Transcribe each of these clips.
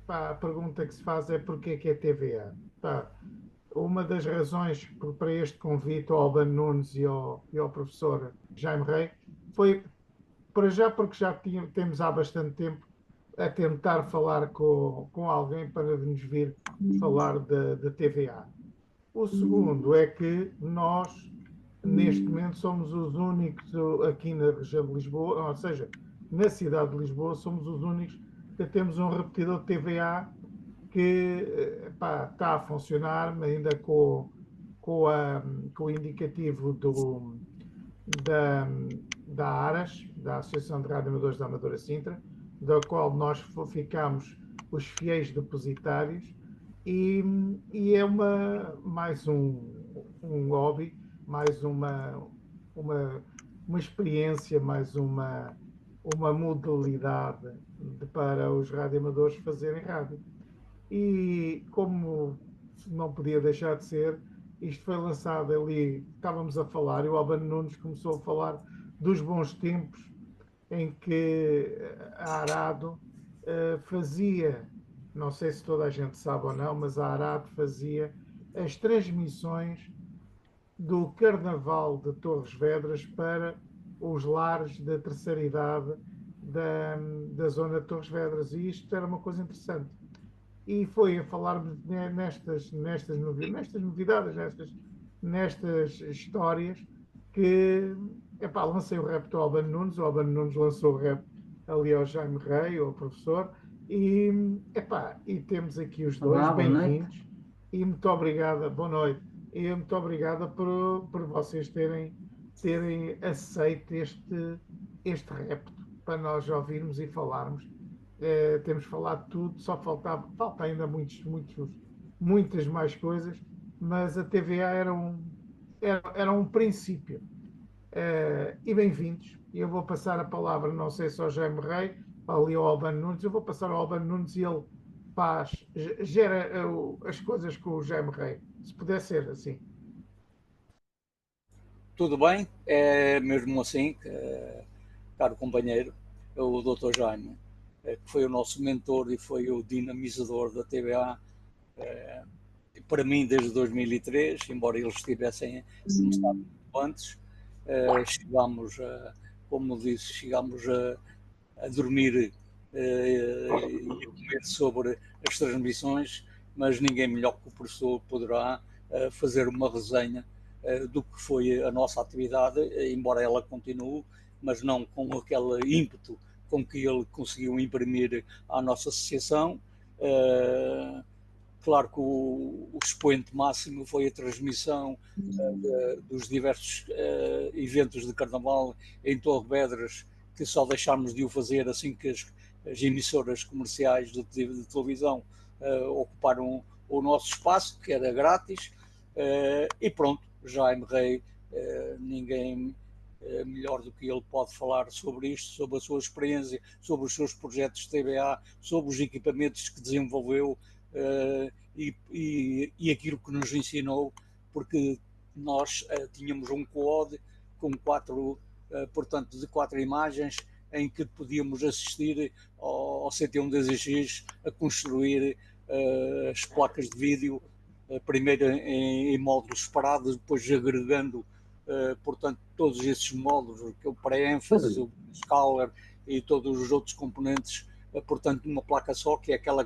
pá, a pergunta que se faz é porquê que é TVA? Pá, uma das razões para este convite ao Albano Nunes e ao professor Jaime Rei foi, para já, porque já temos há bastante tempo a tentar falar com alguém para nos vir falar da TVA. O segundo é que nós, neste momento, somos os únicos aqui na região de Lisboa, ou seja, na cidade de Lisboa, somos os únicos que temos um repetidor de TVA que pá, está a funcionar, ainda com, a, com o indicativo da, da ARAS, da Associação de Rádio Amadores da Amadora Sintra, da qual nós ficamos os fiéis depositários, e, e é mais um hobby, mais uma, uma experiência, mais uma modalidade para os radioamadores fazerem rádio. E como não podia deixar de ser, isto foi lançado ali, estávamos a falar, e o Albano Nunes começou a falar dos bons tempos em que a Arado fazia, não sei se toda a gente sabe ou não, mas a Arado fazia as transmissões do Carnaval de Torres Vedras para os lares da terceira idade da, da zona de Torres Vedras. E isto era uma coisa interessante. E foi a falar-me nestas novidades, nestas histórias, que epá, lancei o rap do Albano Nunes, o Albano Nunes lançou o rap ali ao Jaime Rei, ao professor, e, epá, e temos aqui os dois, Olá, boa noite. bem-vindos, e muito obrigada, boa noite, e muito obrigada por vocês terem aceito este repto para nós ouvirmos e falarmos. Temos falado tudo, só falta ainda muitas mais coisas, mas a TVA era um princípio. E bem-vindos. Eu vou passar a palavra, não sei se ao Jaime Rei, ali ao Albano Nunes, eu vou passar ao Albano Nunes e ele gera as coisas com o Jaime Rei, se puder ser assim. Tudo bem, é mesmo assim, caro companheiro, o Dr. Jaime, que foi o nosso mentor e foi o dinamizador da TVA, para mim desde 2003, embora eles tivessem começado muito antes. Chegámos como disse, chegámos a dormir e a comer sobre as transmissões, mas ninguém melhor que o professor poderá fazer uma resenha do que foi a nossa atividade, embora ela continue, mas não com aquele ímpeto com que ele conseguiu imprimir à nossa associação. Claro que o expoente máximo foi a transmissão dos diversos eventos de Carnaval em Torre Vedras, que só deixámos de o fazer assim que as emissoras comerciais de televisão ocuparam o nosso espaço, que era grátis, e pronto, Jaime Rei, ninguém melhor do que ele pode falar sobre isto, sobre a sua experiência, sobre os seus projetos de TVA, sobre os equipamentos que desenvolveu e aquilo que nos ensinou, porque nós tínhamos um quad com portanto, de 4 imagens, em que podíamos assistir ao CT1 DZX a construir as placas de vídeo, primeiro em módulos separados, depois agregando, portanto, todos esses módulos, o pré-ênfase, o scaler e todos os outros componentes, portanto, numa placa só, que é aquela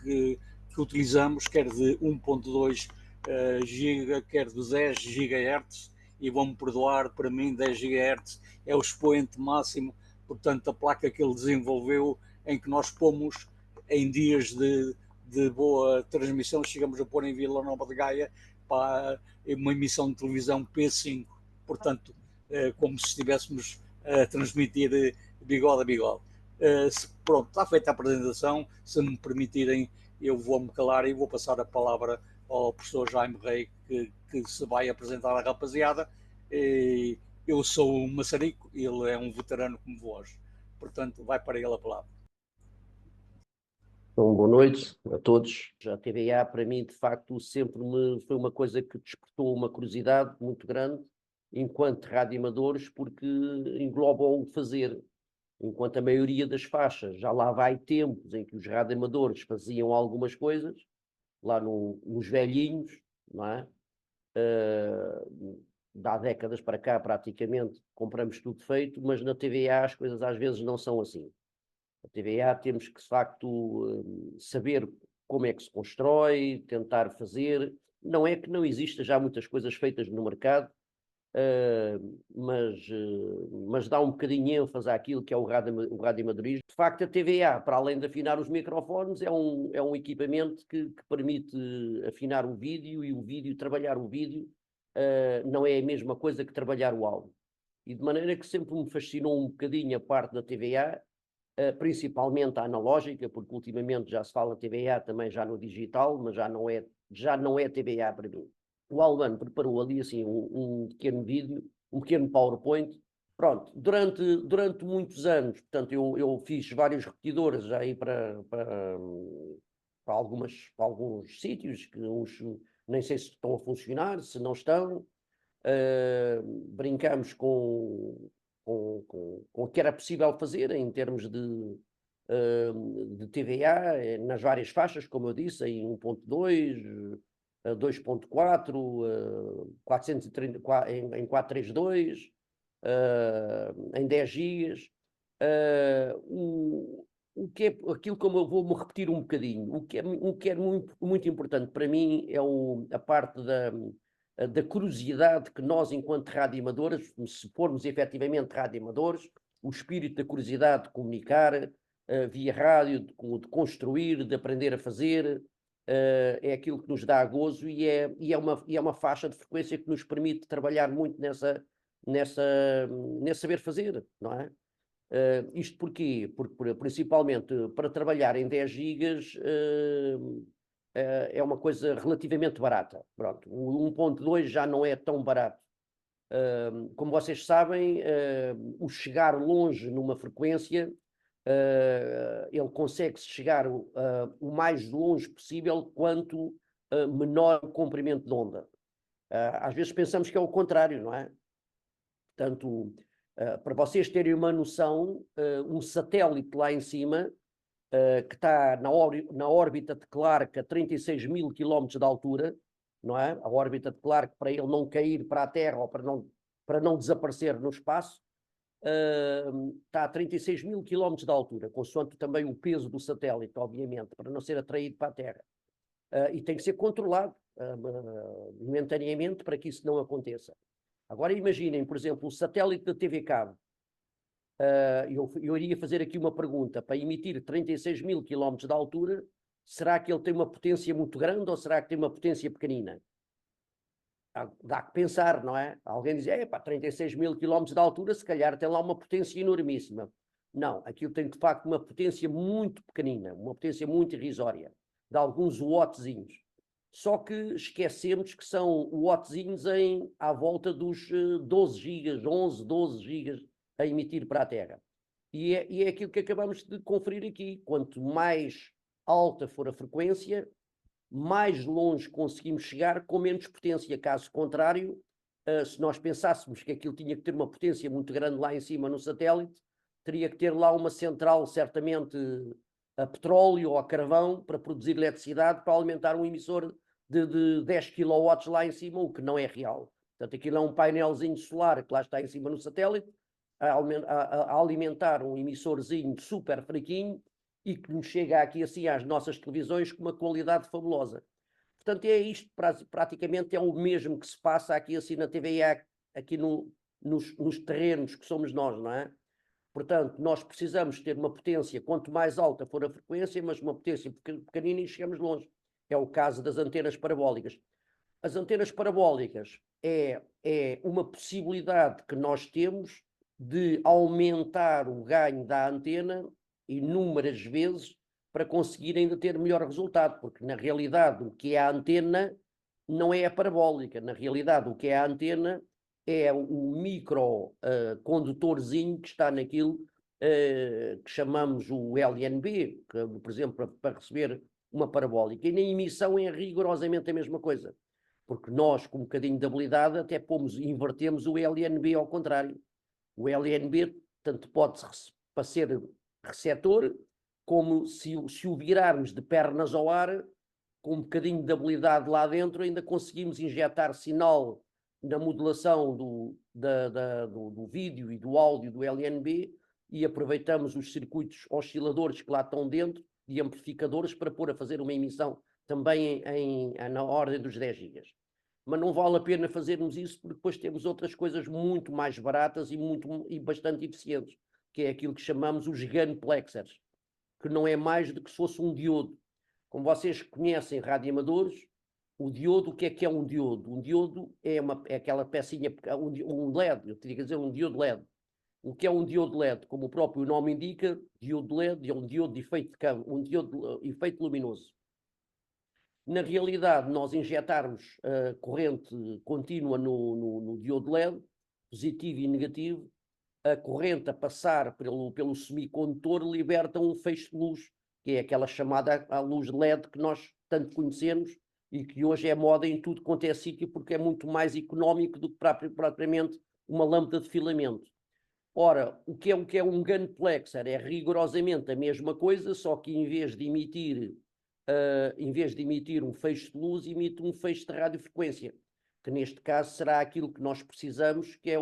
que utilizamos, quer de 1.2 GB, quer de 10 GHz, e vão-me perdoar, para mim 10 GHz é o expoente máximo, portanto, a placa que ele desenvolveu, em que nós pomos em dias de boa transmissão, chegamos a pôr em Vila Nova de Gaia para uma emissão de televisão P5, portanto, como se estivéssemos a transmitir bigode a bigode. Pronto, está feita a apresentação, se me permitirem, eu vou-me calar e vou passar a palavra ao professor Jaime Rei, que se vai apresentar à rapaziada. Eu sou um maçarico, ele é um veterano como vós, portanto, vai para ele a palavra. Então, boa noite a todos. A TVA, para mim, de facto, sempre foi uma coisa que despertou uma curiosidade muito grande, enquanto radioamadores, porque engloba o fazer. enquanto a maioria das faixas já lá vai tempos em que os radioamadores faziam algumas coisas, lá nos velhinhos, não é? Há décadas para cá, praticamente, compramos tudo feito, mas na TVA as coisas às vezes não são assim. Na TVA temos que, de facto, saber como é que se constrói, tentar fazer. Não é que não exista já muitas coisas feitas no mercado, mas dá um bocadinho de ênfase àquilo que é o radioamadorismo. De facto, a TVA, para além de afinar os microfones, é um equipamento que permite afinar o vídeo, e o vídeo, trabalhar o vídeo, não é a mesma coisa que trabalhar o áudio. E de maneira que sempre me fascinou um bocadinho a parte da TVA, principalmente a analógica, porque ultimamente já se fala TVA também já no digital, mas já não é TVA para mim. O Albano preparou ali assim um pequeno vídeo, um pequeno PowerPoint. Pronto, durante muitos anos, portanto, eu fiz vários repetidores já aí para alguns sítios, que uns nem sei se estão a funcionar, se não estão. Brincamos com o que era possível fazer em termos de TVA, nas várias faixas, como eu disse, em 1.2, 2.4, 430, em 432, em 10 gigas. Aquilo como eu vou-me repetir um bocadinho, o que é muito, muito importante para mim é a parte da curiosidade que nós, enquanto radioamadores, se formos efetivamente radioamadores, o espírito da curiosidade de comunicar via rádio, de construir, de aprender a fazer, é aquilo que nos dá gozo, e é uma faixa de frequência que nos permite trabalhar muito nesse saber fazer, não é? Isto porquê? Porque principalmente para trabalhar em 10 gigas é uma coisa relativamente barata. Pronto, o 1.2 já não é tão barato. Como vocês sabem, o chegar longe numa frequência, ele consegue chegar o mais longe possível quanto menor o comprimento de onda. Às vezes pensamos que é o contrário, não é? Portanto, para vocês terem uma noção, um satélite lá em cima, que está na órbita de Clark a 36 mil quilómetros de altura, não é? A órbita de Clark, para ele não cair para a Terra ou para não desaparecer no espaço, está a 36 mil quilómetros de altura, consoante também o peso do satélite, obviamente, para não ser atraído para a Terra. E tem que ser controlado momentaneamente para que isso não aconteça. Agora imaginem, por exemplo, o satélite da TV Cabo. Eu iria fazer aqui uma pergunta. Para emitir 36 mil quilómetros de altura, será que ele tem uma potência muito grande ou será que tem uma potência pequenina? Dá que pensar, não é? Alguém diz, 36 mil quilómetros de altura, se calhar tem lá uma potência enormíssima. Não, aquilo tem de facto uma potência muito pequenina, uma potência muito irrisória, de alguns wattzinhos. Só que esquecemos que são wattzinhos à volta dos 12 gigas, 11, 12 gigas a emitir para a Terra. E é aquilo que acabamos de conferir aqui. Quanto mais alta for a frequência, mais longe conseguimos chegar com menos potência. Caso contrário, se nós pensássemos que aquilo tinha que ter uma potência muito grande lá em cima no satélite, teria que ter lá uma central, certamente a petróleo ou a carvão, para produzir eletricidade, para alimentar um emissor de 10 kW lá em cima, o que não é real. Portanto, aquilo é um painelzinho solar que lá está em cima no satélite, a alimentar um emissorzinho super fraquinho e que nos chega aqui assim às nossas televisões com uma qualidade fabulosa. Portanto, é isto, praticamente é o mesmo que se passa aqui assim na TVA, aqui nos terrenos que somos nós, não é? Portanto, nós precisamos ter uma potência, quanto mais alta for a frequência, mas uma potência pequenina e chegamos longe. É o caso das antenas parabólicas. As antenas parabólicas é uma possibilidade que nós temos de aumentar o ganho da antena inúmeras vezes para conseguir ainda ter melhor resultado, porque na realidade o que é a antena não é a parabólica, na realidade o que é a antena é o microcondutorzinho que está naquilo que chamamos o LNB, que, por exemplo, para receber uma parabólica. E na emissão é rigorosamente a mesma coisa, porque nós, com um bocadinho de habilidade, até invertemos o LNB ao contrário. O LNB, tanto para ser receptor, como se o virarmos de pernas ao ar, com um bocadinho de habilidade lá dentro, ainda conseguimos injetar sinal na modulação do vídeo e do áudio do LNB e aproveitamos os circuitos osciladores que lá estão dentro e amplificadores para pôr a fazer uma emissão também na ordem dos 10 GB. Mas não vale a pena fazermos isso porque depois temos outras coisas muito mais baratas e bastante eficientes, que é aquilo que chamamos os gunplexers, que não é mais do que se fosse um diodo. Como vocês conhecem radioamadores, o diodo, o que é um diodo? Um diodo é aquela pecinha, um LED, eu teria que dizer um diodo LED. O que é um diodo LED? Como o próprio nome indica, diodo LED é um diodo de efeito de campo, um diodo de efeito luminoso. Na realidade, nós injetarmos corrente contínua no diodo LED, positivo e negativo, a corrente a passar pelo semicondutor liberta um feixe de luz, que é aquela chamada a luz LED que nós tanto conhecemos e que hoje é moda em tudo quanto é sítio porque é muito mais económico do que propriamente uma lâmpada de filamento. Ora, o que é um gunplexer? É rigorosamente a mesma coisa, só que em vez de emitir um feixe de luz, emite um feixe de radiofrequência, que neste caso será aquilo que nós precisamos, que é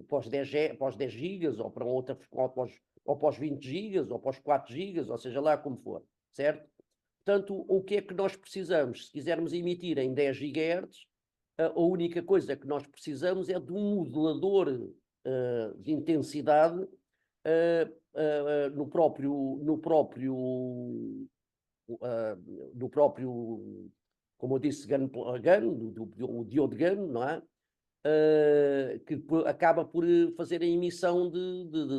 para os 10 gigas, ou para ou para os 20 gigas, ou para os 4 gigas, ou seja lá como for, certo? Portanto, o que é que nós precisamos? Se quisermos emitir em 10 GHz, a única coisa que nós precisamos é de um modulador de intensidade no próprio, como eu disse, o diodo GAN, não é? Que acaba por fazer a emissão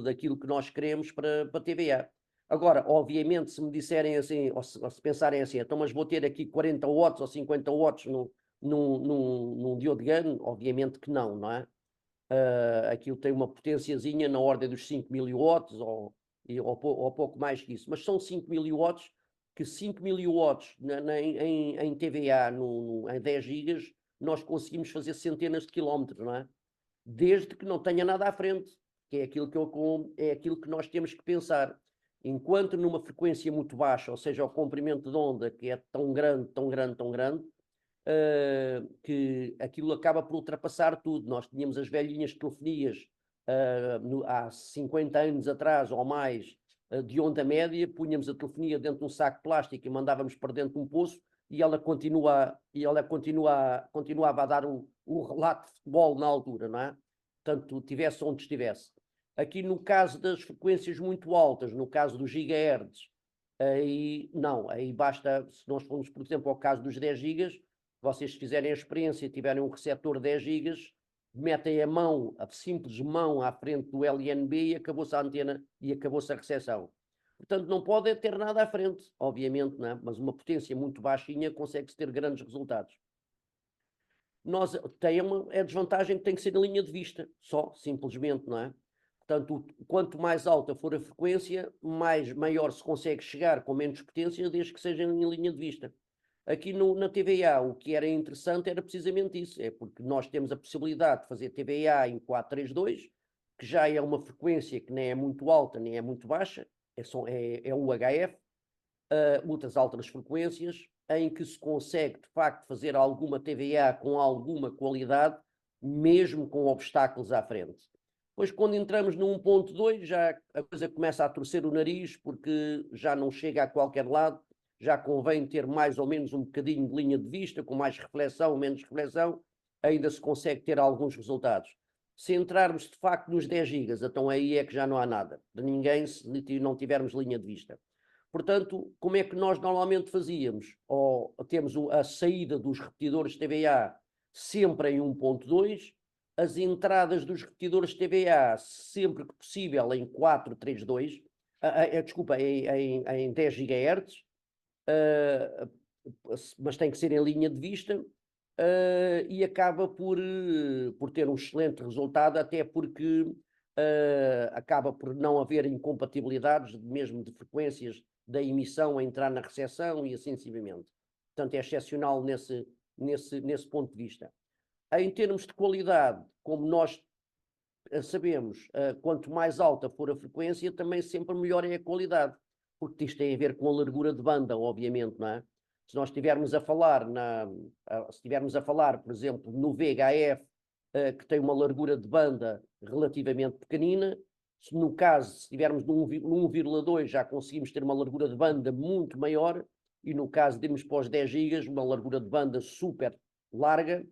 daquilo que nós queremos para TVA. Agora, obviamente, se me disserem assim, ou se pensarem assim, então, mas vou ter aqui 40 watts ou 50 watts num diodo GAN, obviamente que não é? Aquilo tem uma potenciazinha na ordem dos 5 miliwatts ou pouco mais que isso, mas são 5 miliwatts, que 5 miliwatts em TVA em 10 gigas, nós conseguimos fazer centenas de quilómetros, não é? Desde que não tenha nada à frente, que é aquilo que nós temos que pensar. Enquanto numa frequência muito baixa, ou seja, o comprimento de onda que é tão grande, que aquilo acaba por ultrapassar tudo. Nós tínhamos as velhinhas telefonias há 50 anos atrás ou mais, de onda média, punhamos a telefonia dentro de um saco de plástico e mandávamos para dentro de um poço e ela continuava a dar o relato de futebol na altura, não é? Portanto, tivesse onde estivesse. Aqui no caso das frequências muito altas, no caso dos gigahertz, aí não, aí basta, se nós formos, por exemplo, ao caso dos 10 gigas, vocês fizerem a experiência e tiverem um receptor 10 gigas, metem a simples mão à frente do LNB e acabou-se a antena e acabou-se a recepção. Portanto, não pode ter nada à frente, obviamente, não é? Mas uma potência muito baixinha consegue-se ter grandes resultados. É a desvantagem que tem que ser em linha de vista, só, simplesmente, não é? Portanto, quanto mais alta for a frequência, maior se consegue chegar com menos potência, desde que seja em linha de vista. Aqui na TVA, o que era interessante era precisamente isso, é porque nós temos a possibilidade de fazer TVA em 432, que já é uma frequência que nem é muito alta, nem é muito baixa, é UHF, outras altas frequências, em que se consegue, de facto, fazer alguma TVA com alguma qualidade, mesmo com obstáculos à frente. Depois, quando entramos no 1.2, já a coisa começa a torcer o nariz, porque já não chega a qualquer lado, já convém ter mais ou menos um bocadinho de linha de vista, com mais reflexão, menos reflexão, ainda se consegue ter alguns resultados. Se entrarmos, de facto, nos 10 gigas, então aí é que já não há nada de ninguém se não tivermos linha de vista. Portanto, como é que nós normalmente fazíamos? Temos a saída dos repetidores TVA sempre em 1.2, as entradas dos repetidores TVA sempre que possível em 432, em 10 GHz, mas tem que ser em linha de vista, e acaba por ter um excelente resultado, até porque acaba por não haver incompatibilidades, mesmo de frequências da emissão a entrar na recepção e assim sucessivamente. Portanto, é excepcional nesse ponto de vista. Em termos de qualidade, como nós sabemos, quanto mais alta for a frequência, também sempre melhor é a qualidade, porque isto tem a ver com a largura de banda, obviamente, não é? Se nós estivermos a falar, se estivermos a falar, por exemplo, no VHF, que tem uma largura de banda relativamente pequenina, se no caso, se estivermos no 1,2, já conseguimos ter uma largura de banda muito maior, e no caso de irmos para os 10 GB, uma largura de banda super larga,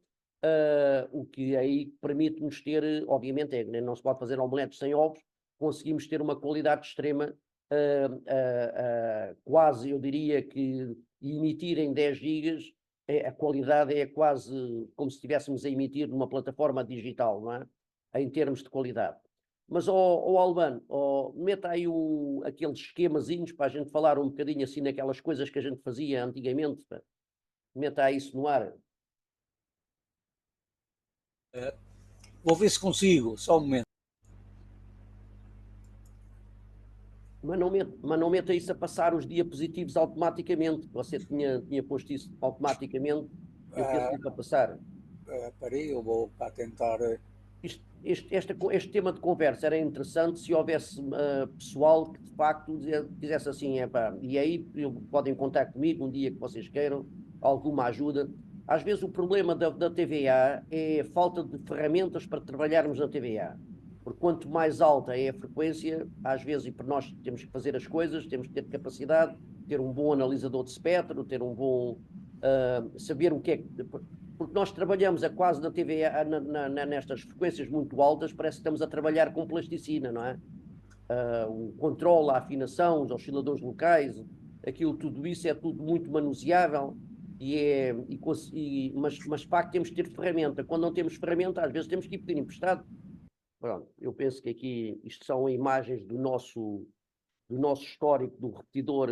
o que aí permite-nos ter, obviamente, não se pode fazer omeletes sem ovos, conseguimos ter uma qualidade extrema, quase, eu diria que emitir em 10 GB, a qualidade é quase como se estivéssemos a emitir numa plataforma digital, não é? Em termos de qualidade. Mas, Albano, meta aí aqueles esquemazinhos para a gente falar um bocadinho assim naquelas coisas que a gente fazia antigamente. Pá. Meta aí isso no ar. Vou ver se consigo, só um momento. Mas não meta isso a passar os diapositivos automaticamente. Você tinha posto isso automaticamente. Eu penso que é para passar. Peraí, eu vou para tentar. Este tema de conversa era interessante se houvesse pessoal que de facto dissesse assim, e aí podem contar comigo um dia que vocês queiram, alguma ajuda. Às vezes o problema da TVA é a falta de ferramentas para trabalharmos na TVA. Porque quanto mais alta é a frequência, às vezes, e para nós temos que fazer as coisas, temos que ter capacidade, ter um bom analisador de espectro, ter um bom... saber o que é que... Porque nós trabalhamos a quase na TVA, nestas frequências muito altas, parece que estamos a trabalhar com plasticina, não é? O controle, a afinação, os osciladores locais, tudo isso é tudo muito manuseável, mas de facto temos que ter ferramenta. Quando não temos ferramenta, às vezes temos que ir pedir emprestado. Pronto, eu penso que aqui isto são imagens do nosso histórico do repetidor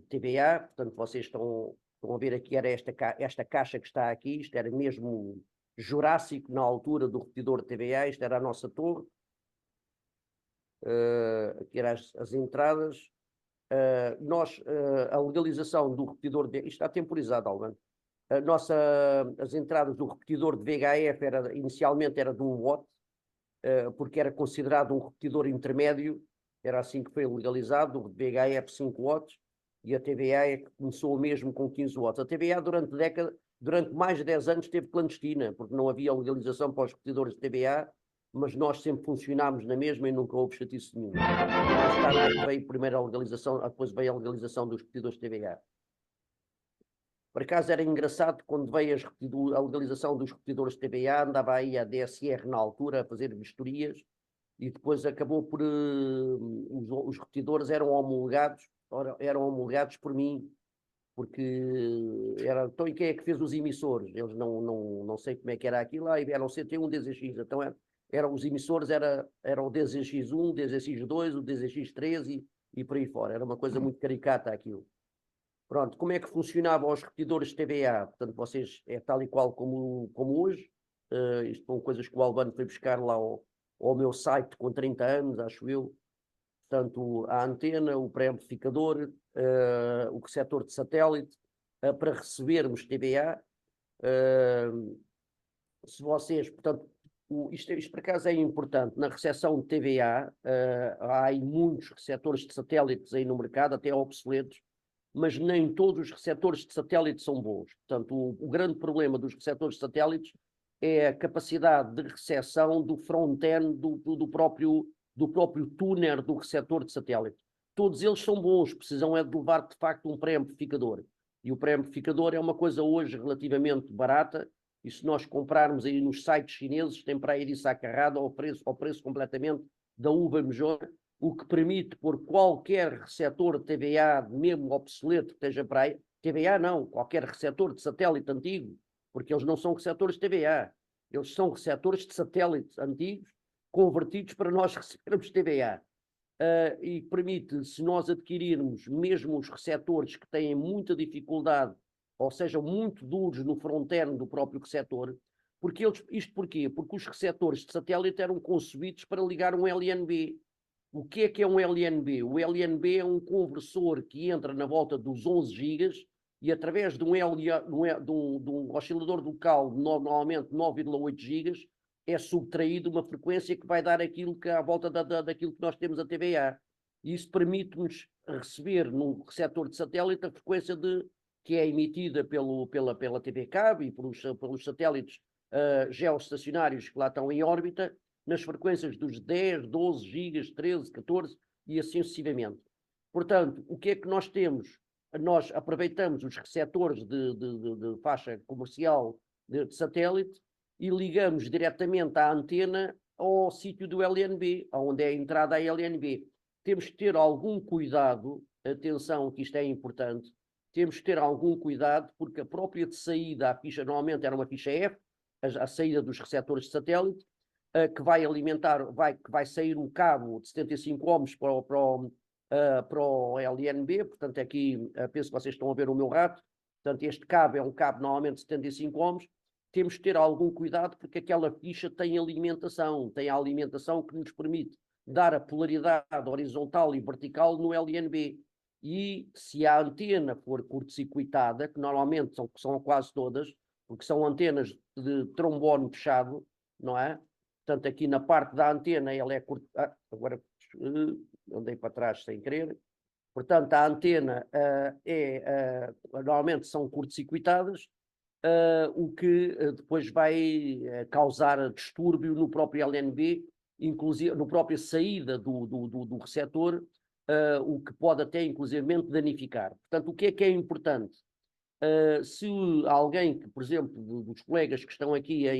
TVA, portanto vocês estão a ver aqui, era esta caixa que está aqui, isto era mesmo Jurássico na altura do repetidor TVA, isto era a nossa torre, aqui eram as entradas, a legalização do repetidor, isto está temporizado, Albano. As entradas do repetidor de VHF inicialmente era de 1 watt, porque era considerado um repetidor intermédio, era assim que foi legalizado, o VHF 5 watts, e a TVA é que começou mesmo com 15 watts. A TVA durante mais de 10 anos esteve clandestina, porque não havia legalização para os repetidores de TVA, mas nós sempre funcionámos na mesma e nunca houve chatice nenhuma. Mais tarde veio primeiro a legalização, depois veio a legalização dos repetidores de TVA. Por acaso era engraçado, quando veio a legalização dos repetidores de TVA, andava aí a DSR na altura a fazer vistorias, e depois acabou por... os repetidores eram homologados por mim, porque então, e quem é que fez os emissores? Eles não sei como é que era aquilo lá, e era o CT1 DZX, então eram os emissores, era o DZX1, DZX2, o DZX3 e por aí fora, era uma coisa muito caricata aquilo. Pronto, como é que funcionavam os repetidores de TVA? Portanto, vocês, é tal e qual como hoje, isto são coisas que o Albano foi buscar lá ao meu site com 30 anos, acho eu. Portanto, a antena, o pré-amplificador, o receptor de satélite, para recebermos TVA. Se vocês, portanto, isto por acaso é importante, na recepção de TVA, há aí muitos receptores de satélites aí no mercado, até obsoletos, mas nem todos os receptores de satélite são bons. Portanto, o grande problema dos receptores de satélites é a capacidade de recepção do front-end do próprio tuner do receptor de satélite. Todos eles são bons, precisam é de levar de facto um pré-amplificador. E o pré-amplificador é uma coisa hoje relativamente barata, e se nós comprarmos aí nos sites chineses, tem para aí disso acarrado ao preço completamente da uva mejor, o que permite pôr qualquer receptor de TVA, mesmo obsoleto que esteja para aí, TVA não, qualquer receptor de satélite antigo, porque eles não são receptores de TVA, eles são receptores de satélites antigos, convertidos para nós recebermos TVA. E permite, se nós adquirirmos mesmo os receptores que têm muita dificuldade, ou sejam muito duros no front-end do próprio receptor, isto porquê? Porque os receptores de satélite eram concebidos para ligar um LNB. O que é um LNB? O LNB é um conversor que entra na volta dos 11 GB e através de um oscilador local, normalmente 9,8 gigas, é subtraído uma frequência que vai dar aquilo que à volta daquilo que nós temos a TVA. E isso permite-nos receber num receptor de satélite a frequência que é emitida pela TV Cabo e pelos satélites geoestacionários que lá estão em órbita, nas frequências dos 10, 12 gigas, 13, 14 e assim sucessivamente. Portanto, o que é que nós temos? Nós aproveitamos os receptores de faixa comercial de satélite e ligamos diretamente a antena ao sítio do LNB, onde é a entrada à LNB. Temos que ter algum cuidado, atenção que isto é importante, temos que ter algum cuidado, porque a própria de saída, a ficha normalmente era uma ficha F, a saída dos receptores de satélite, que vai alimentar, que vai sair um cabo de 75 ohms para o LNB, portanto aqui penso que vocês estão a ver o meu rato, portanto este cabo é um cabo normalmente de 75 ohms, temos que ter algum cuidado porque aquela ficha tem a alimentação que nos permite dar a polaridade horizontal e vertical no LNB. E se a antena for curto-circuitada, que normalmente são quase todas, porque são antenas de trombone fechado, não é? Portanto, aqui na parte da antena ela é curta. Agora andei para trás sem querer. Portanto, a antena normalmente são curto-circuitadas, o que depois vai causar distúrbio no próprio LNB, inclusive na própria saída do receptor, o que pode até inclusivamente danificar. Portanto, o que é importante? Se alguém, que, por exemplo, dos colegas que estão aqui a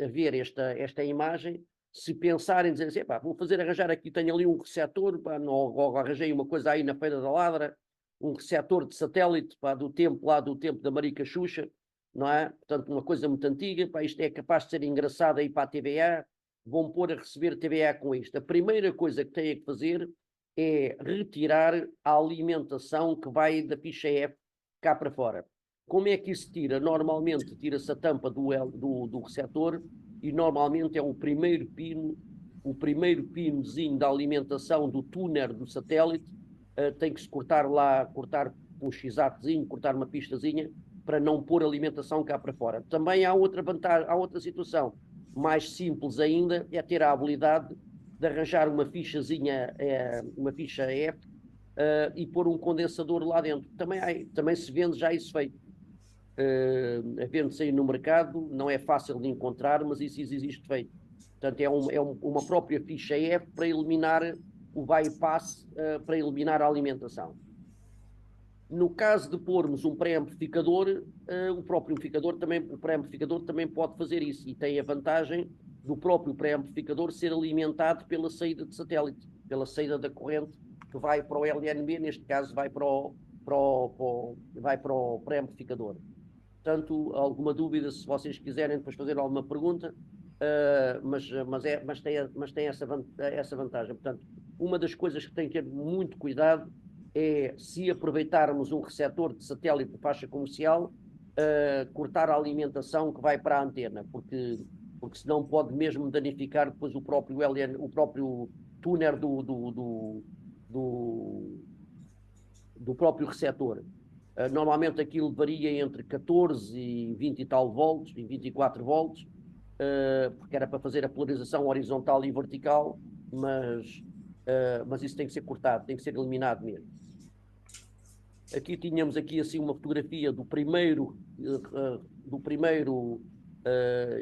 ver esta imagem, se pensarem, dizer assim, vou arranjar aqui, tenho ali um receptor, ou arranjei uma coisa aí na Feira da Ladra, um receptor de satélite do tempo da Marica Xuxa, não é? Portanto, uma coisa muito antiga, isto é capaz de ser engraçado aí para a TVA, vão pôr a receber TVA com isto. A primeira coisa que têm que fazer é retirar a alimentação que vai da ficha F cá para fora. Como é que isso tira? Normalmente tira-se a tampa do receptor e normalmente é o primeiro pinozinho da alimentação do tuner do satélite, tem que se cortar com um x-actozinho, cortar uma pistazinha para não pôr alimentação cá para fora. Também há outra vantagem, há outra situação mais simples ainda, é ter a habilidade de arranjar uma fichazinha, uma ficha F, e pôr um condensador lá dentro. Também se vende já isso feito. Vende-se aí no mercado, não é fácil de encontrar, mas isso existe feito. Portanto, é uma própria ficha F para eliminar o bypass, para eliminar a alimentação. No caso de pormos um pré-amplificador, o pré-amplificador também pode fazer isso e tem a vantagem do próprio pré-amplificador ser alimentado pela saída de satélite, pela saída da corrente que vai para o LNB, neste caso vai para o pré-amplificador. Portanto, alguma dúvida, se vocês quiserem depois fazer alguma pergunta, mas tem essa vantagem. Portanto, uma das coisas que tem que ter muito cuidado é, se aproveitarmos um receptor de satélite de faixa comercial, cortar a alimentação que vai para a antena, porque senão pode mesmo danificar depois o próprio tuner do próprio receptor. Normalmente aquilo varia entre 14 e 20 e tal volts, e 24 volts, porque era para fazer a polarização horizontal e vertical, mas isso tem que ser cortado, tem que ser eliminado mesmo. Aqui tínhamos assim uma fotografia do primeiro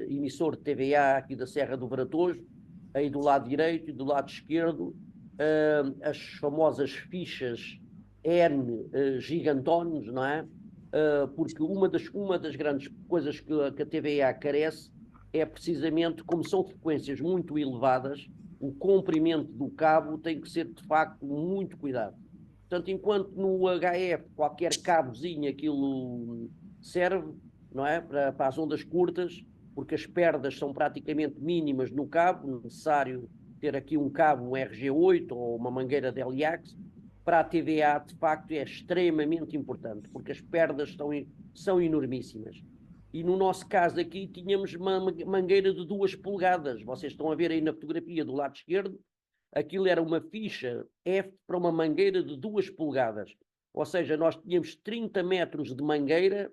emissor de TVA aqui da Serra do Varatojo, aí do lado direito e do lado esquerdo, as famosas fichas N gigantones, não é? Porque uma das grandes coisas que a TVA carece é precisamente, como são frequências muito elevadas, o comprimento do cabo tem que ser de facto muito cuidado. Portanto, enquanto no HF qualquer cabozinho aquilo serve, não é? Para as ondas curtas, porque as perdas são praticamente mínimas no cabo, necessário ter aqui um cabo, um RG8 ou uma mangueira de LIAX. Para a TVA, de facto, é extremamente importante, porque as perdas são enormíssimas. E no nosso caso aqui, tínhamos uma mangueira de 2 polegadas. Vocês estão a ver aí na fotografia do lado esquerdo, aquilo era uma ficha F para uma mangueira de 2 polegadas. ou seja, nós tínhamos 30 metros de mangueira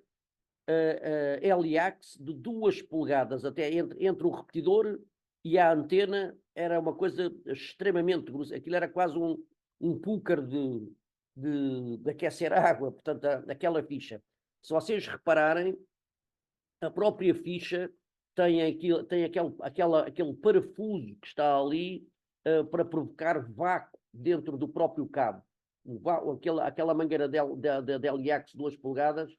heliax de 2 polegadas, até entre o repetidor e a antena, era uma coisa extremamente grossa. Aquilo era quase um cooker de aquecer água, portanto, aquela ficha. Se vocês repararem, a própria ficha tem aquele parafuso que está ali para provocar vácuo dentro do próprio cabo. Aquela mangueira de heliax de 2 polegadas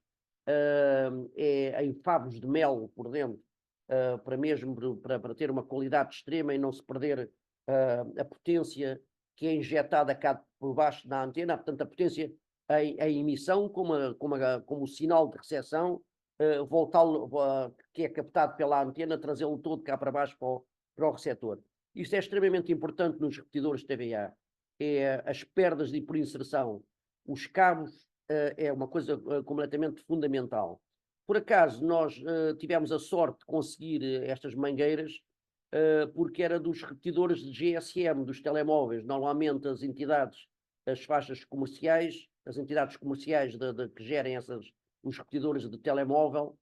é em favos de mel por dentro, para ter uma qualidade extrema e não se perder a potência que é injetada cá por baixo na antena, portanto a potência em emissão como o sinal de recepção, que é captado pela antena, trazê-lo todo cá para baixo para o receptor. Isto é extremamente importante nos repetidores TVA. É as perdas de hiperinserção. Os cabos é uma coisa completamente fundamental. Por acaso, nós tivemos a sorte de conseguir estas mangueiras porque era dos repetidores de GSM, dos telemóveis. Normalmente as entidades, as faixas comerciais, as entidades comerciais que gerem os repetidores de telemóvel,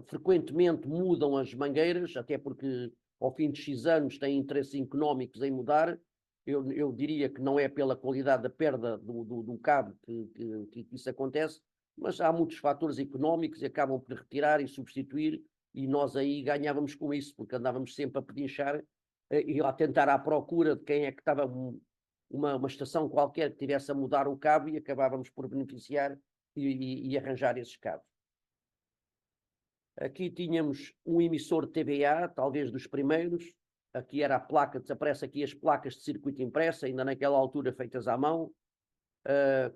frequentemente mudam as mangueiras, até porque ao fim de X anos têm interesses económicos em mudar. Eu diria que não é pela qualidade da perda do cabo que isso acontece, mas há muitos fatores económicos e acabam por retirar e substituir, e nós aí ganhávamos com isso, porque andávamos sempre a pedinchar e a tentar à procura de quem é que estava uma estação qualquer que tivesse a mudar o cabo, e acabávamos por beneficiar e arranjar esses cabos. Aqui tínhamos um emissor TVA, talvez dos primeiros. Aqui era a placa, desaparece aqui as placas de circuito impressa, ainda naquela altura feitas à mão,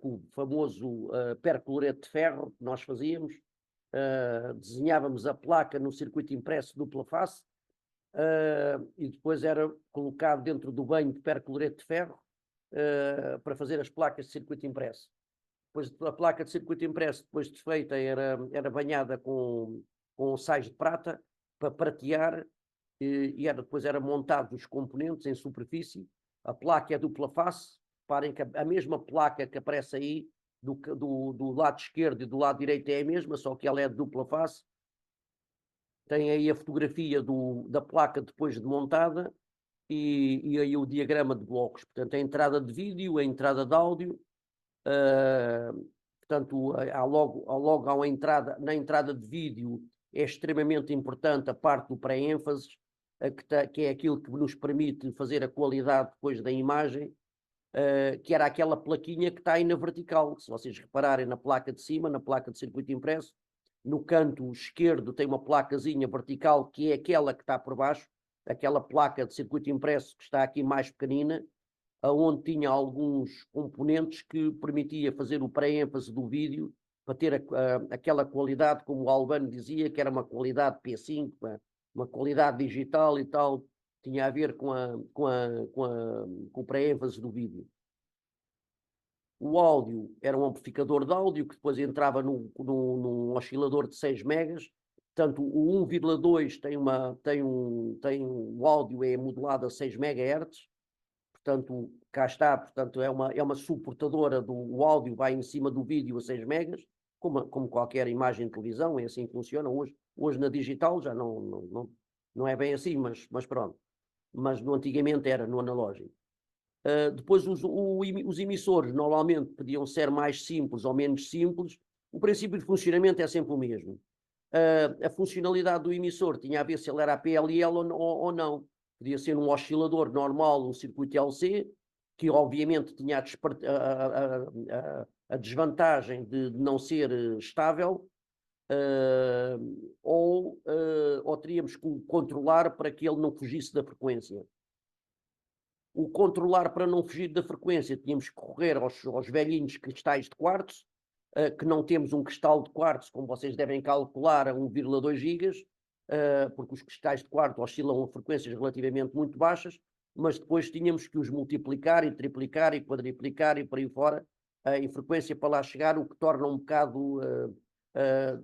com o famoso percloreto de ferro que nós fazíamos. Desenhávamos a placa no circuito impresso dupla face, e depois era colocado dentro do banho de percloreto de ferro para fazer as placas de circuito impresso. Depois a placa de circuito impresso, depois de feita, era banhada com sais de prata para pratear, e depois era montado os componentes em superfície. A placa é dupla face. Reparem que a mesma placa que aparece aí do lado esquerdo e do lado direito é a mesma, só que ela é de dupla face. Tem aí a fotografia da placa depois de montada e aí o diagrama de blocos. Portanto, a entrada de vídeo, a entrada de áudio. Portanto, na entrada de vídeo é extremamente importante a parte do pré-ênfase, que é aquilo que nos permite fazer a qualidade depois da imagem, que era aquela plaquinha que está aí na vertical. Se vocês repararem na placa de cima, na placa de circuito impresso, no canto esquerdo tem uma placazinha vertical, que é aquela que está por baixo, aquela placa de circuito impresso que está aqui mais pequenina, onde tinha alguns componentes que permitia fazer o pré-ênfase do vídeo para ter aquela qualidade, como o Albano dizia, que era uma qualidade P5, uma qualidade digital e tal, tinha a ver com o pré-ênfase do vídeo. O áudio era um amplificador de áudio que depois entrava num oscilador de 6 megas. Portanto, o 1,2 o áudio é modulado a 6 MHz. Portanto, cá está, portanto, é uma suportadora o áudio vai em cima do vídeo a 6 megas, como qualquer imagem de televisão, é assim que funciona. Hoje na digital já não é bem assim, mas pronto. Mas antigamente era no analógico. Depois os emissores normalmente podiam ser mais simples ou menos simples. O princípio de funcionamento é sempre o mesmo. A funcionalidade do emissor tinha a ver se ele era PLL ou não. Podia ser um oscilador normal, um circuito LC, que obviamente tinha a desvantagem de não ser estável, ou teríamos que controlar para que ele não fugisse da frequência. O controlar para não fugir da frequência, tínhamos que correr aos velhinhos cristais de quartzo, que não temos um cristal de quartzo, como vocês devem calcular, a 1,2 gigas, porque os cristais de quartzo oscilam a frequências relativamente muito baixas, mas depois tínhamos que os multiplicar e triplicar e quadriplicar e por aí fora em frequência para lá chegar, o que torna um bocado